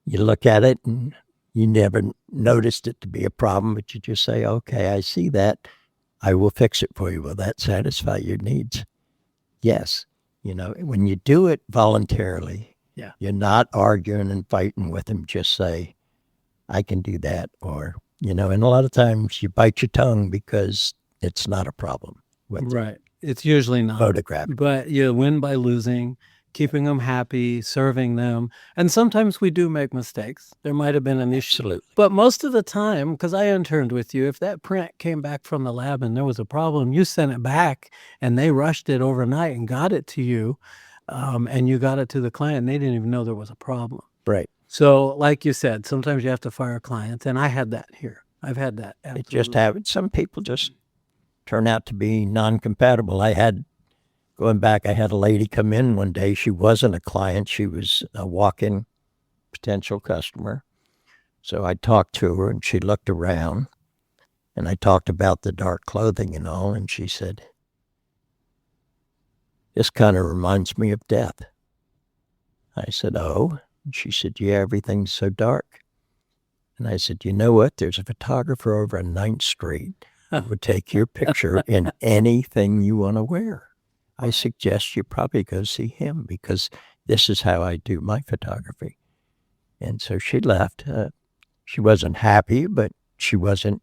you look at it and you never noticed it to be a problem, but you just say, okay, I see that. I will fix it for you. Will that satisfy your needs? Yes. When you do it voluntarily, you're not arguing and fighting with them. Just say, I can do that. Or, and a lot of times you bite your tongue because it's not a problem. Right. It's usually not. Photograph. But you win by losing. keeping them happy, serving them. And sometimes we do make mistakes. There might have been an issue. Absolutely. But most of the time, because I interned with you, if that print came back from the lab and there was a problem, you sent it back and they rushed it overnight and got it to you. And you got it to the client and they didn't even know there was a problem. Right. So like you said, sometimes you have to fire clients. And I had that here. I've had that. It just happened. Some people just turn out to be non-compatible. Going back, I had a lady come in one day. She wasn't a client. She was a walk-in potential customer. So I talked to her, and she looked around, and I talked about the dark clothing and all, and she said, "This kind of reminds me of death." I said, "Oh?" And she said, "Yeah, everything's so dark." And I said, "You know what? There's a photographer over on 9th Street who would take your picture in anything you want to wear. I suggest you probably go see him because this is how I do my photography." And so she left. She wasn't happy, but she wasn't,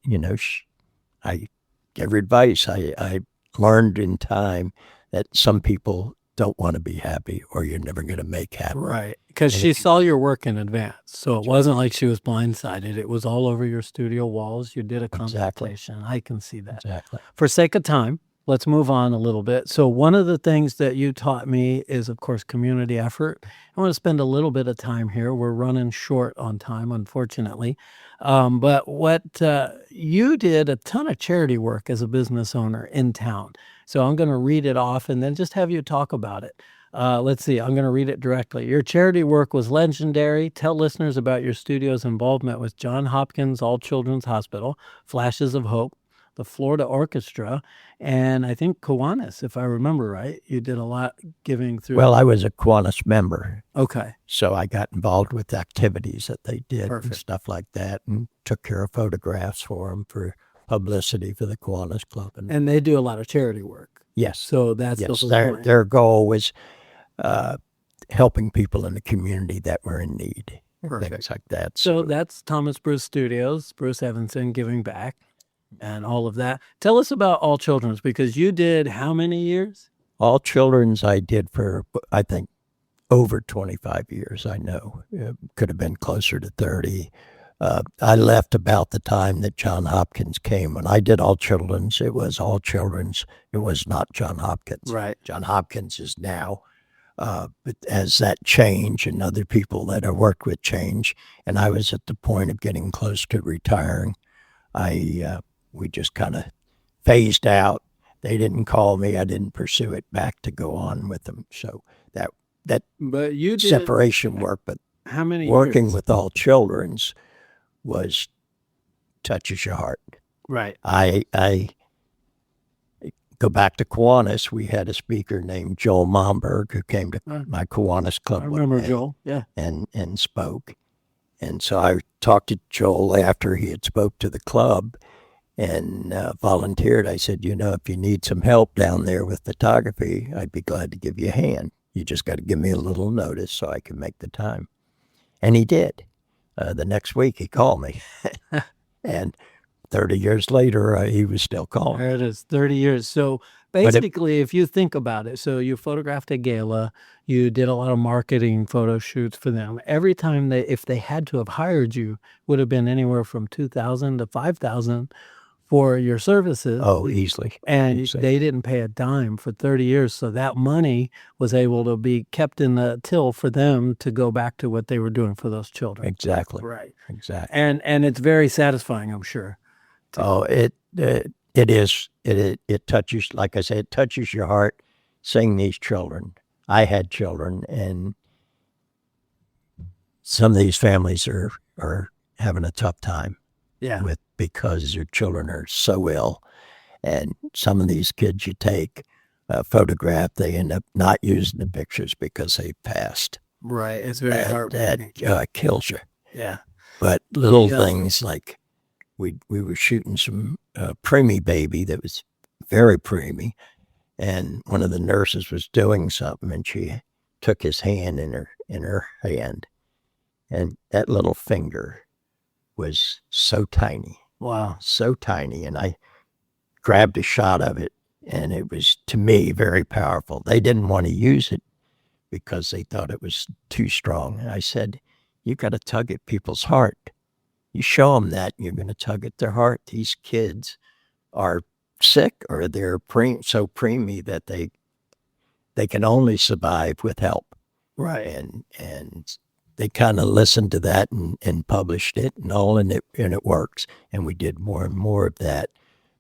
I gave her advice. I learned in time that some people don't want to be happy or you're never going to make happy. Right. Because she saw your work in advance. So it wasn't like she was blindsided. It was all over your studio walls. You did a consultation. I can see that. Exactly. For sake of time, let's move on a little bit. So one of the things that you taught me is, of course, community effort. I want to spend a little bit of time here. We're running short on time, unfortunately. But what you did a ton of charity work as a business owner in town. So I'm going to read it off and then just have you talk about it. Let's see. I'm going to read it directly. Your charity work was legendary. Tell listeners about your studio's involvement with Johns Hopkins All Children's Hospital, Flashes of Hope, the Florida Orchestra, and I think Kiwanis, if I remember right. You did a lot giving through. Well, I was a Kiwanis member. Okay. So I got involved with activities that they did Perfect. and stuff like that and took care of photographs for them for publicity for the Kiwanis Club. And they do a lot of charity work. Yes. So that's yes. the Their, point. their goal was helping people in the community that were in need. Perfect. Things like that. So that's Thomas Bruce Studios, Bruce Evensen giving back and all of that. Tell us about All Children's because you did how many years? All Children's I did for, I think, over 25 years, I know. It could have been closer to 30. I left about the time that Johns Hopkins came. When I did All Children's, it was All Children's. It was not Johns Hopkins. Right. Johns Hopkins is now. But as that changed and other people that I worked with changed, and I was at the point of getting close to retiring, we just kind of phased out. They didn't call me. I didn't pursue it back to go on with them. So that But you did separation work, but how many working years? with All Children's was touches your heart. Right. I go back to Kiwanis. We had a speaker named Joel Momberg who came to my Kiwanis club. I remember one day Joel. Yeah. and spoke. And so I talked to Joel after he had spoke to the club and volunteered. I said, if you need some help down there with photography, I'd be glad to give you a hand. You just got to give me a little notice so I can make the time. And he did. The next week he called me. And 30 years later, he was still calling. There it is, 30 years. So basically, if you think about it, so you photographed a gala, you did a lot of marketing photo shoots for them. Every time if they had to have hired you, would have been anywhere from $2,000 to $5,000 for your services. Oh, easily. And Easily. they didn't pay a dime for 30 years. So that money was able to be kept in the till for them to go back to what they were doing for those children. Exactly. Right. Exactly. And it's very satisfying, I'm sure. Oh, it is. It touches, like I said, it touches your heart seeing these children. I had children, and some of these families are having a tough time Yeah. because their children are so ill. And some of these kids you take a photograph, they end up not using the pictures because they passed. Right. It's very hard. That kills you. Yeah. But little Yeah. things like we were shooting some preemie baby that was very preemie, and one of the nurses was doing something, and she took his hand in her hand, and that little finger was so tiny, Wow. so tiny, and I grabbed a shot of it, and it was, to me, very powerful. They didn't want to use it because they thought it was too strong. And I said, you got to tug at people's heart. You show them that, you're going to tug at their heart. These kids are sick, or they're so preemie that they can only survive with help. Right. And they kind of listened to that and published it and all, and it works. And we did more and more of that,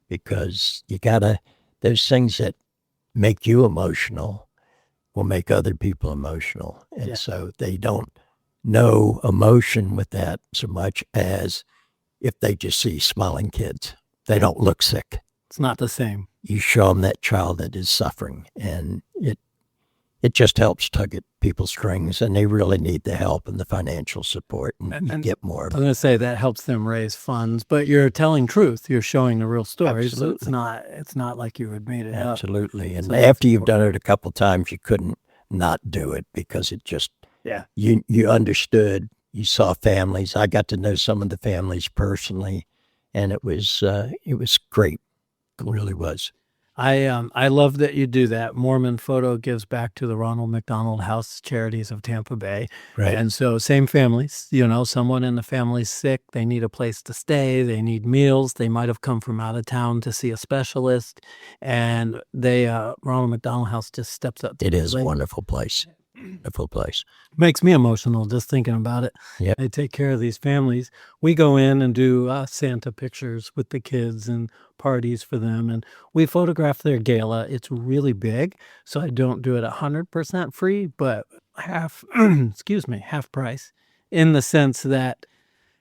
because those things that make you emotional will make other people emotional. And so they don't know emotion with that so much as if they just see smiling kids. They don't look sick. It's not the same. You show them that child that is suffering, and it just helps tug at people's strings, and they really need the help and the financial support, and you get more of it. I was going to say that helps them raise funds, but you're telling truth. You're showing the real story. Absolutely. So it's not like you had made it up. Absolutely. And So after you've done it a couple times, you couldn't not do it, because it just, you understood, you saw families. I got to know some of the families personally, and it was great. It really was. I love that you do that. Moorman Photo gives back to the Ronald McDonald House Charities of Tampa Bay. Right. And so same families, someone in the family's sick, they need a place to stay, they need meals, they might have come from out of town to see a specialist, and Ronald McDonald House just steps up. It is a wonderful place. Wonderful place. Makes me emotional just thinking about it. Yep. They take care of these families. We go in and do Santa pictures with the kids and parties for them, and we photograph their gala. It's really big, so I don't do it 100% free, but half price, in the sense that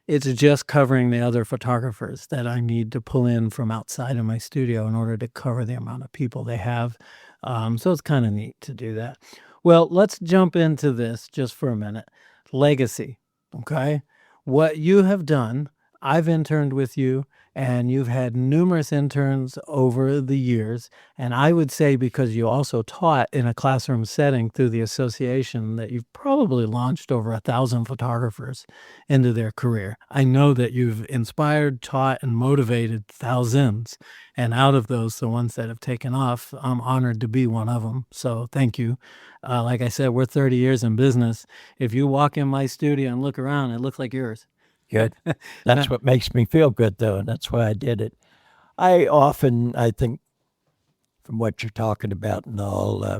it's just covering the other photographers that I need to pull in from outside of my studio in order to cover the amount of people they have. So it's kind of neat to do that. Well, let's jump into this just for a minute. Legacy, okay? What you have done, I've interned with you, and you've had numerous interns over the years. And I would say, because you also taught in a classroom setting through the association, that you've probably launched over 1,000 photographers into their career. I know that you've inspired, taught, and motivated thousands. And out of those, the ones that have taken off, I'm honored to be one of them. So thank you. Like I said, we're 30 years in business. If you walk in my studio and look around, it looks like yours. Good. That's what makes me feel good, though, and that's why I did it. I think, from what you're talking about and all, I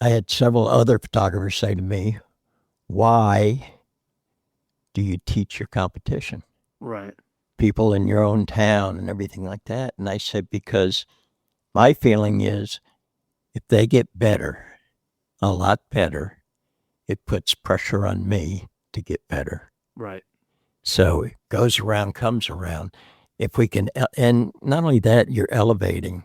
had several other photographers say to me, why do you teach your competition? Right. People in your own town and everything like that. And I said, because my feeling is, if they get better, a lot better, it puts pressure on me to get better. Right. So it goes around, comes around. If we can, and not only that, you're elevating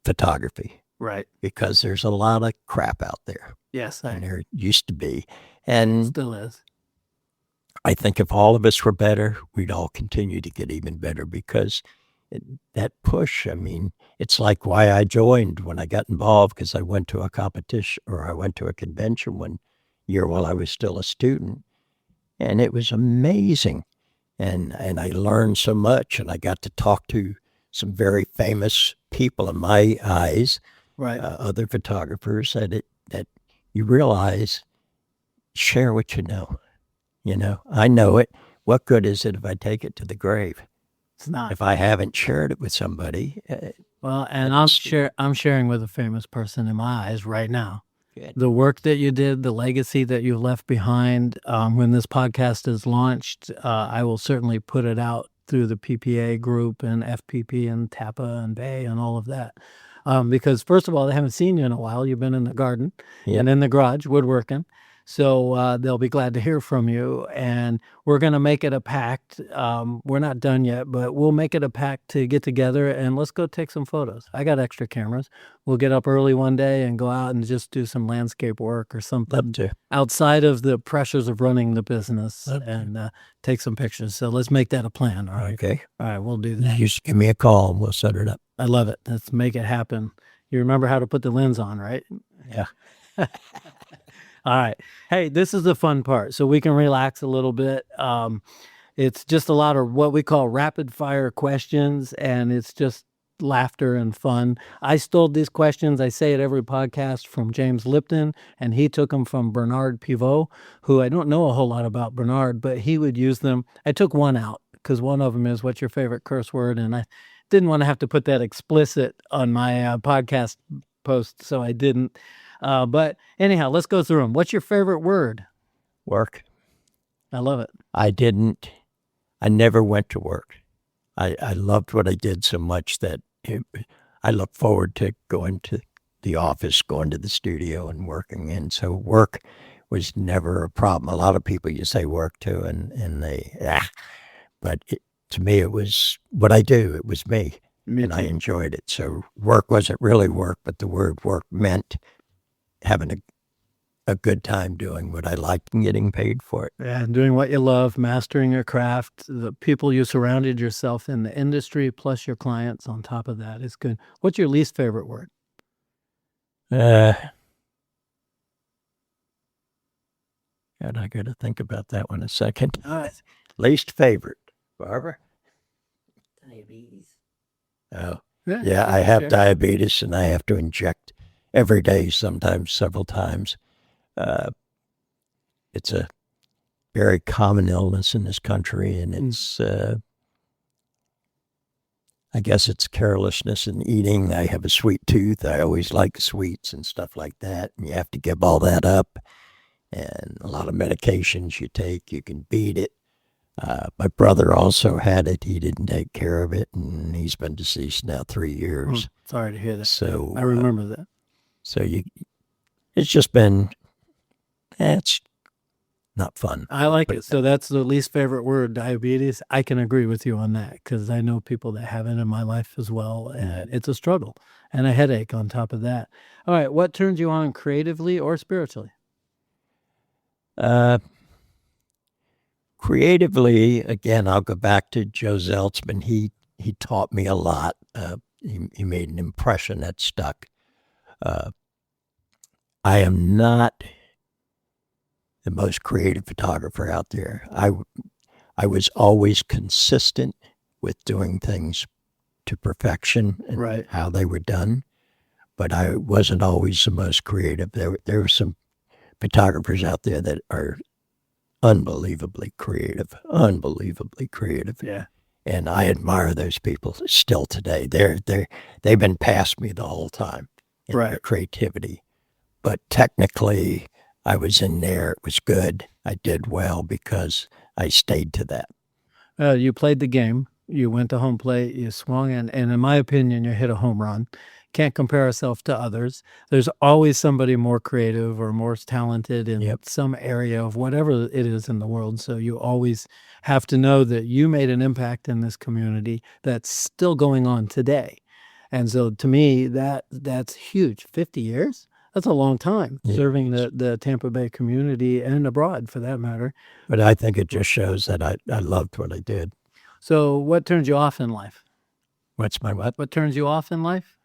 photography. Right. Because there's a lot of crap out there. Yes. And there used to be. And still is. I think if all of us were better, we'd all continue to get even better, because that push, it's like why I joined when I got involved, because I went to a competition, or I went to a convention one year while I was still a student, and it was amazing. And I learned so much, and I got to talk to some very famous people in my eyes, right? Other photographers, that you realize, share what you know. I know it. What good is it if I take it to the grave? It's not. If I haven't shared it with somebody. Well, and I'm sharing with a famous person in my eyes right now. Good. The work that you did, the legacy that you left behind. When this podcast is launched, I will certainly put it out through the PPA group and FPP and TAPA and Bay and all of that. Because first of all, they haven't seen you in a while. You've been in the garden and in the garage woodworking. So they'll be glad to hear from you, and we're going to make it a pact. We're not done yet, but we'll make it a pact to get together and let's go take some photos. I got extra cameras. We'll get up early one day and go out and just do some landscape work or something outside of the pressures of running the business and take some pictures. So let's make that a plan. All right. Okay. All right. We'll do that. You just give me a call and we'll set it up. I love it. Let's make it happen. You remember how to put the lens on, right? Yeah. All right. Hey, this is the fun part, so we can relax a little bit. It's just a lot of what we call rapid fire questions, and it's just laughter and fun. I stole these questions, I say it every podcast, from James Lipton, and he took them from Bernard Pivot, who I don't know a whole lot about Bernard, but he would use them. I took one out because one of them is, what's your favorite curse word? And I didn't want to have to put that explicit on my podcast post, so I didn't. But anyhow, let's go through them. What's your favorite word? Work. I love it. I never went to work. I loved what I did so much that I look forward to going to the office, going to the studio and working. And so work was never a problem. A lot of people you say work to and they, but to me, it was what I do. It was me. Me and too. I enjoyed it. So work wasn't really work, but the word work meant having a good time doing what I liked and getting paid for it. Yeah, doing what you love, mastering your craft, the people you surrounded yourself in the industry, plus your clients on top of that is good. What's your least favorite word? God, I got to think about that one a second. All right. Least favorite, Barbara? Diabetes. Oh, yeah, I have diabetes and I have to inject every day, sometimes several times. It's a very common illness in this country, and it's, I guess it's carelessness in eating. I have a sweet tooth. I always like sweets and stuff like that, and you have to give all that up. And a lot of medications you take, you can beat it. My brother also had it. He didn't take care of it, and he's been deceased now 3 years. Sorry to hear that. So I remember that. So it's just been, it's not fun. I like it. So that's the least favorite word, diabetes. I can agree with you on that because I know people that have it in my life as well, and it's a struggle and a headache on top of that. All right, what turns you on creatively or spiritually? Creatively, again, I'll go back to Joe Zeltzman. He taught me a lot. He made an impression that stuck. I am not the most creative photographer out there. I was always consistent with doing things to perfection and Right. how they were done, but I wasn't always the most creative. There were some photographers out there that are unbelievably creative. Yeah. And I admire those people still today. They've been past me the whole time in their creativity. But technically, I was in there. It was good. I did well because I stayed to that. You played the game. You went to home plate. You swung, and in my opinion, you hit a home run. Can't compare yourself to others. There's always somebody more creative or more talented in some area of whatever it is in the world. So you always have to know that you made an impact in this community that's still going on today. And so to me, that's huge. 50 years? That's a long time serving the Tampa Bay community and abroad for that matter. But I think it just shows that I loved what I did. So what turns you off in life? What's my what? What turns you off in life?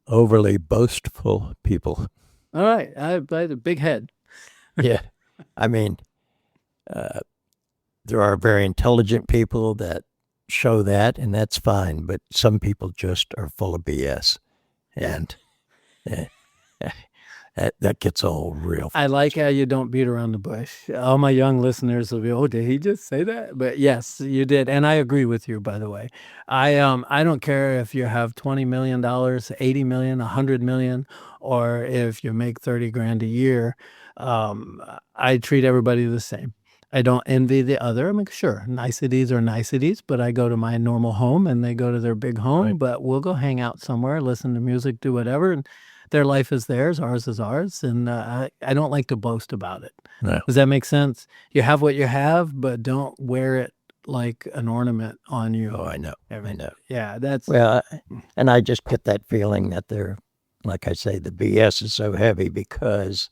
Overly boastful people. All right. I had a big head. Yeah. I mean, there are very intelligent people that show that, and that's fine, but some people just are full of BS. And that gets all real. I like how you don't beat around the bush. All my young listeners will be, oh, did he just say that? But yes, you did. And I agree with you, by the way. I don't care if you have $20 million, $80 million, $100 million, or if you make 30 grand a year. I treat everybody the same. I don't envy the other. I mean, sure, niceties are niceties, but I go to my normal home and they go to their big home, Right. But we'll go hang out somewhere, listen to music, do whatever. And their life is theirs, ours is ours. And I don't like to boast about it. No. Does that make sense? You have what you have, but don't wear it like an ornament on you. Oh, I know. I know. Yeah, that's... Well, and I just get that feeling that they're, like I say, the BS is so heavy because,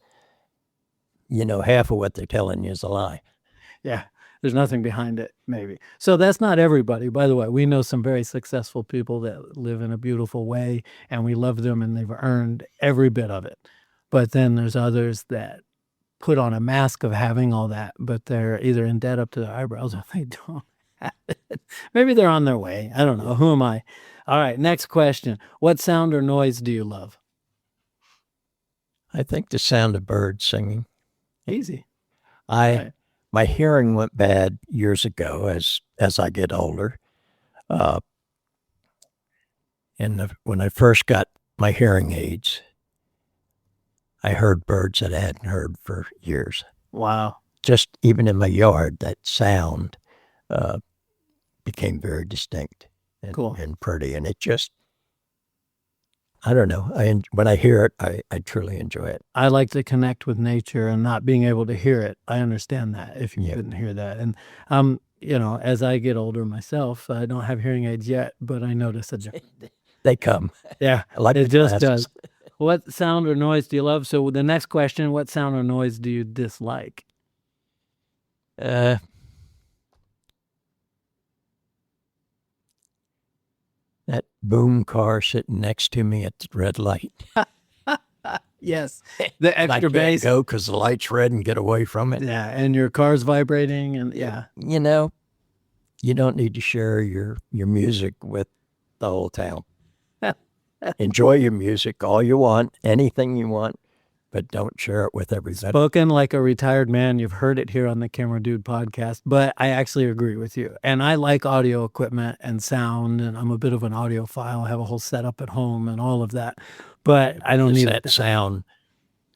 half of what they're telling you is a lie. Yeah, there's nothing behind it, maybe. So that's not everybody. By the way, we know some very successful people that live in a beautiful way, and we love them, and they've earned every bit of it. But then there's others that put on a mask of having all that, but they're either in debt up to their eyebrows or they don't Maybe they're on their way. I don't know. Who am I? All right, next question. What sound or noise do you love? I think the sound of birds singing. Easy. My hearing went bad years ago as I get older. When I first got my hearing aids, I heard birds that I hadn't heard for years. Wow. Just even in my yard, that sound became very distinct and pretty. And it just, I don't know. When I hear it, I truly enjoy it. I like to connect with nature and not being able to hear it. I understand that if you couldn't hear that. And, as I get older myself, I don't have hearing aids yet, but I notice a difference. They come. Yeah, I like it the just glasses. does. What sound or noise do you love? So the next question, what sound or noise do you dislike? That boom car sitting next to me at the red light. Yes, the I extra can't bass. go because the light's red and get away from it. Yeah, and your car's vibrating, and yeah. You don't need to share your music with the whole town. Enjoy your music all you want, anything you want, but don't share it with everybody. Spoken like a retired man. You've heard it here on the Camera Dude podcast, but I actually agree with you. And I like audio equipment and sound, and I'm a bit of an audiophile. I have a whole setup at home and all of that, but I don't need that sound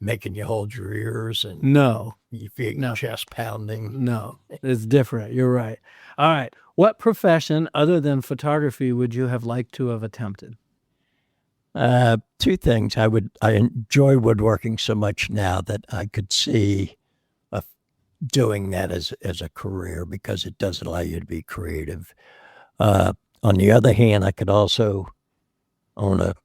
making you hold your ears and No, you feel your chest pounding. no, it's different. You're right. All right. What profession other than photography would you have liked to have attempted? Two things. I enjoy woodworking so much now that I could see doing that as a career because it does allow you to be creative. On the other hand, I could also own a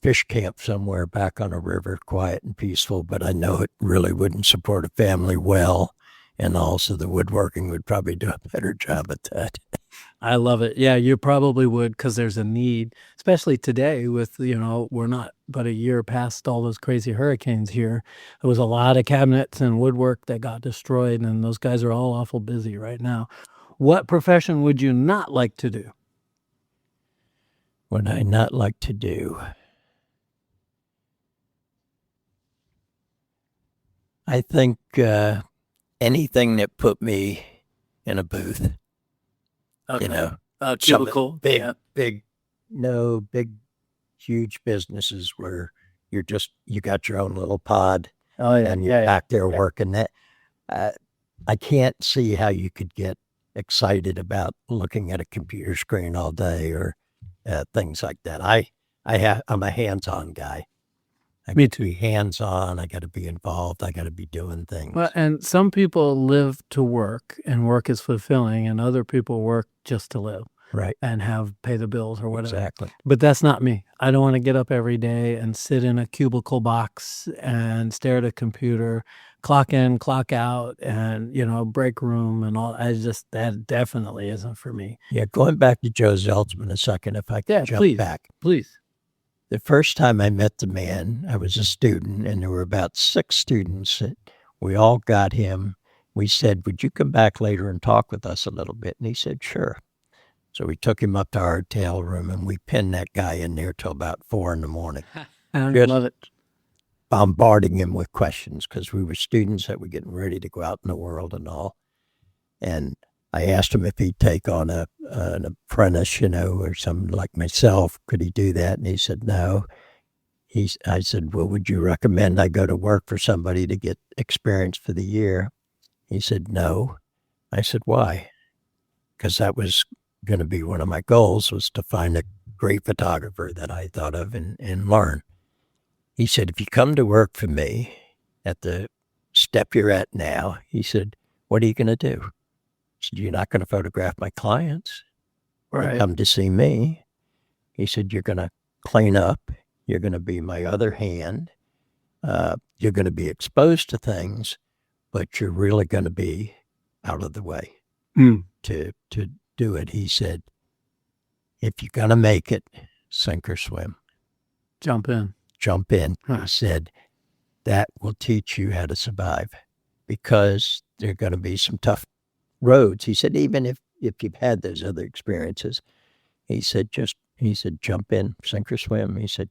fish camp somewhere back on a river, quiet and peaceful, but I know it really wouldn't support a family well. And also the woodworking would probably do a better job at that. I love it. Yeah, you probably would because there's a need, especially today with, we're not but a year past all those crazy hurricanes here. There was a lot of cabinets and woodwork that got destroyed, and those guys are all awful busy right now. What profession would you not like to do? Would I not like to do? I think anything that put me in a booth. Okay. Cubicle. Big, huge businesses where you got your own little pod. Oh, yeah. And you're back there working that. I can't see how you could get excited about looking at a computer screen all day or things like that. I'm a hands-on guy. Me too. Be hands-on. I got to be involved. I got to be doing things. Well, and some people live to work, and work is fulfilling, and other people work just to live. Right. And pay the bills or whatever. Exactly. But that's not me. I don't want to get up every day and sit in a cubicle box and stare at a computer, clock in, clock out, and, break room and all. That definitely isn't for me. Yeah, going back to Joe Zeltzman a second, if I could jump back. Please. The first time I met the man, I was a student, and there were about 6 students. We all got him. We said, would you come back later and talk with us a little bit? And he said, sure. So we took him up to our hotel room, and we pinned that guy in there till about 4 a.m. I love it. Bombarding him with questions because we were students that were getting ready to go out in the world and all. And I asked him if he'd take on an apprentice, or something like myself. Could he do that? And he said, no. I said, well, would you recommend I go to work for somebody to get experience for the year? He said, no. I said, why? Because that was going to be one of my goals, was to find a great photographer that I thought of and learn. He said, if you come to work for me at the step you're at now, he said, what are you going to do? I said, you're not going to photograph my clients. Right. Come to see me. He said, you're going to clean up. You're going to be my other hand. You're going to be exposed to things, but you're really going to be out of the way to do it. He said, if you're going to make it, sink or swim. Jump in. He said, that will teach you how to survive because there are going to be some tough roads. He said, even if if you've had those other experiences. He said, jump in, sink or swim. He said,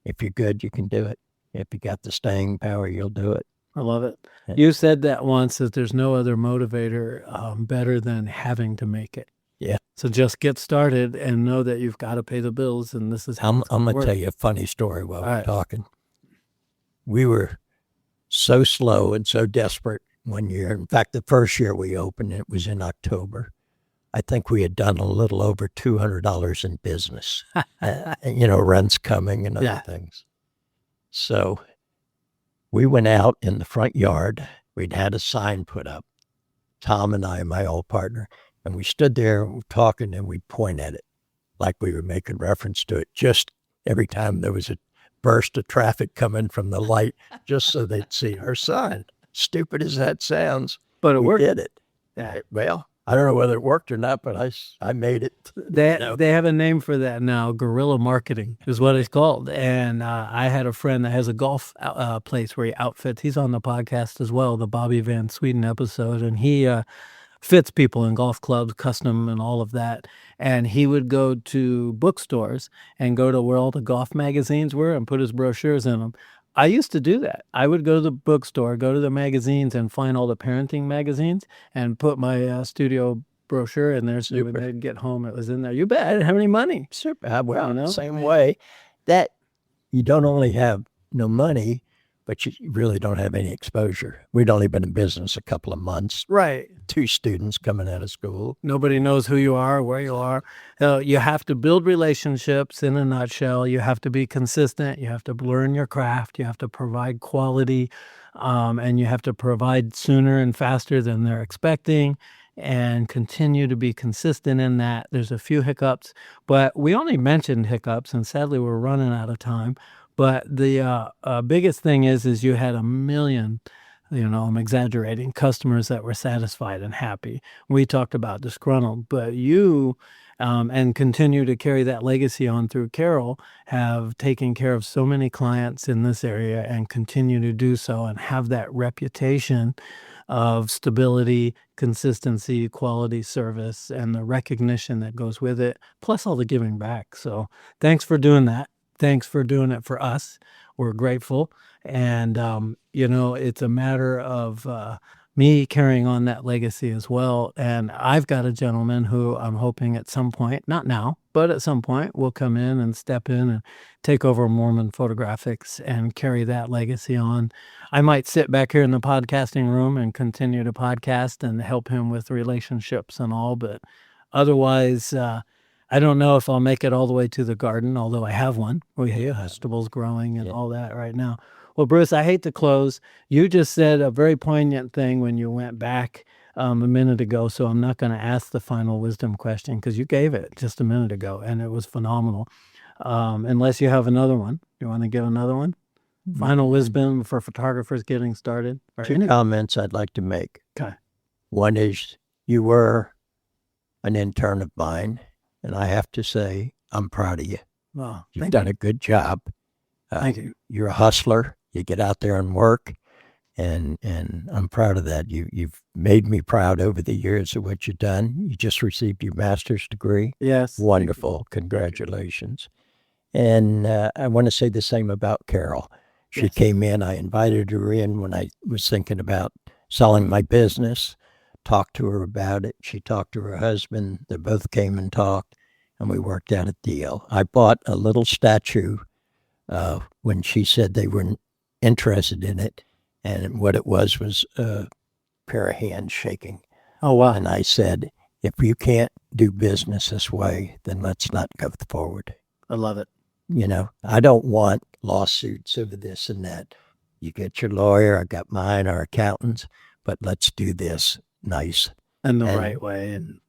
if you're good, you can do it. If you got the staying power, you'll do it. I love it. Yeah. You said that once, that there's no other motivator better than having to make it. Yeah. So just get started and know that you've got to pay the bills, and this is how I'm it's gonna going to work. tell you a funny story while All we're right. talking. We were so slow and so desperate one year. In fact, the first year we opened, it was in October. I think we had done a little over $200 in business. Rents coming and other things. So we went out in the front yard. We'd had a sign put up, Tom and I, my old partner, and we stood there talking, and we'd point at it like we were making reference to it, just every time there was a burst of traffic coming from the light, just so they'd see our sign. Stupid as that sounds, But it we worked. did it. Well, I don't know whether it worked or not, but I made it. They have a name for that now. Guerrilla marketing is what it's called. And I had a friend that has a golf place where he outfits. He's on the podcast as well, the Bobby Van Sweden episode. And he fits people in golf clubs, custom and all of that. And he would go to bookstores and go to where all the golf magazines were and put his brochures in them. I used to do that. I would go to the bookstore, go to the magazines, and find all the parenting magazines and put my studio brochure in there. So when they'd get home, it was in there. You bet. I didn't have any money. Super. Well, You know? same way. That you don't only have no money, but you really don't have any exposure. We'd only been in business a couple of months. Right. 2 students coming out of school. Nobody knows who you are, where you are. You have to build relationships in a nutshell. You have to be consistent. You have to learn your craft. You have to provide quality, and you have to provide sooner and faster than they're expecting, and continue to be consistent in that. There's a few hiccups, but we only mentioned hiccups, and sadly we're running out of time. But the biggest thing is you had 1 million, I'm exaggerating, customers that were satisfied and happy. We talked about disgruntled, but you, and continue to carry that legacy on through Carol, have taken care of so many clients in this area and continue to do so and have that reputation of stability, consistency, quality service, and the recognition that goes with it, plus all the giving back. So thanks for doing that. Thanks for doing it for us. We're grateful. And, it's a matter of me carrying on that legacy as well. And I've got a gentleman who I'm hoping at some point, not now, but at some point, will come in and step in and take over Moorman Photographics and carry that legacy on. I might sit back here in the podcasting room and continue to podcast and help him with relationships and all, but otherwise, I don't know if I'll make it all the way to the garden, although I have one. We have vegetables growing and all that right now. Well, Bruce, I hate to close. You just said a very poignant thing when you went back a minute ago, so I'm not going to ask the final wisdom question because you gave it just a minute ago, and it was phenomenal. Unless you have another one. You want to give another one? Final wisdom for photographers getting started? 2 comments I'd like to make. Okay. One is, you were an intern of mine, and I have to say, I'm proud of you. Well, You've done a good job. Thank you. You're a hustler. You get out there and work, and I'm proud of that. You've made me proud over the years of what you've done. You just received your master's degree. Yes. Wonderful. Congratulations. And I want to say the same about Carol. She came in. I invited her in when I was thinking about selling my business. Talked to her about it. She talked to her husband. They both came and talked, and we worked out a deal. I bought a little statue when she said they weren't interested in it, and what it was a pair of hands shaking. Oh, wow. And I said, if you can't do business this way, then let's not go forward. I love it. I don't want lawsuits over this and that. You get your lawyer, I got mine, our accountants, but let's do this nice. And the right way. And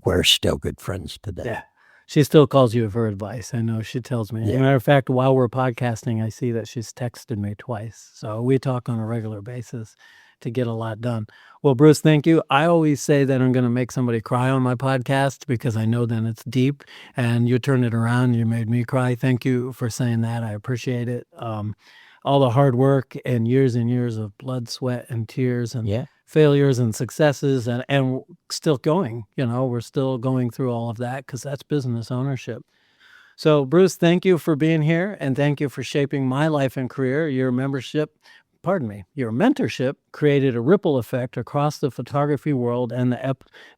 we're still good friends today. yeah. She still calls you for advice. I know she tells me. As a matter of fact, while we're podcasting, I see that she's texted me twice. So we talk on a regular basis to get a lot done. Well, Bruce, thank you. I always say that I'm going to make somebody cry on my podcast because I know then it's deep, and you turned it around. You made me cry. Thank you for saying that. I appreciate it. all the hard work and years of blood, sweat, and tears and Yeah. failures and successes and still going. We're still going through all of that because that's business ownership. So, Bruce, thank you for being here, and thank you for shaping my life and career. Your mentorship created a ripple effect across the photography world, and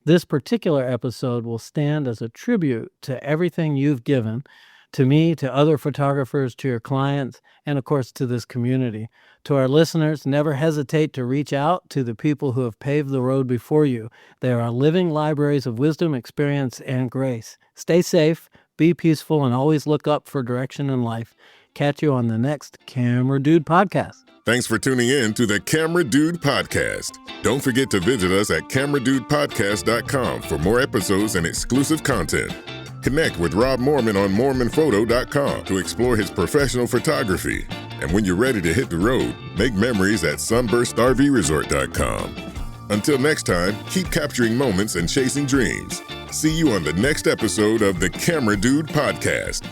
this particular episode will stand as a tribute to everything you've given to me, to other photographers, to your clients, and of course to this community. To our listeners, never hesitate to reach out to the people who have paved the road before you. They are living libraries of wisdom, experience, and grace. Stay safe, be peaceful, and always look up for direction in life. Catch you on the next Camera Dude podcast. Thanks for tuning in to the Camera Dude Podcast. Don't forget to visit us at cameradudepodcast.com for more episodes and exclusive content. Connect with Rob Moorman on moormanphoto.com to explore his professional photography. And when you're ready to hit the road, make memories at sunburstrvresort.com. Until next time, keep capturing moments and chasing dreams. See you on the next episode of the Camera Dude Podcast.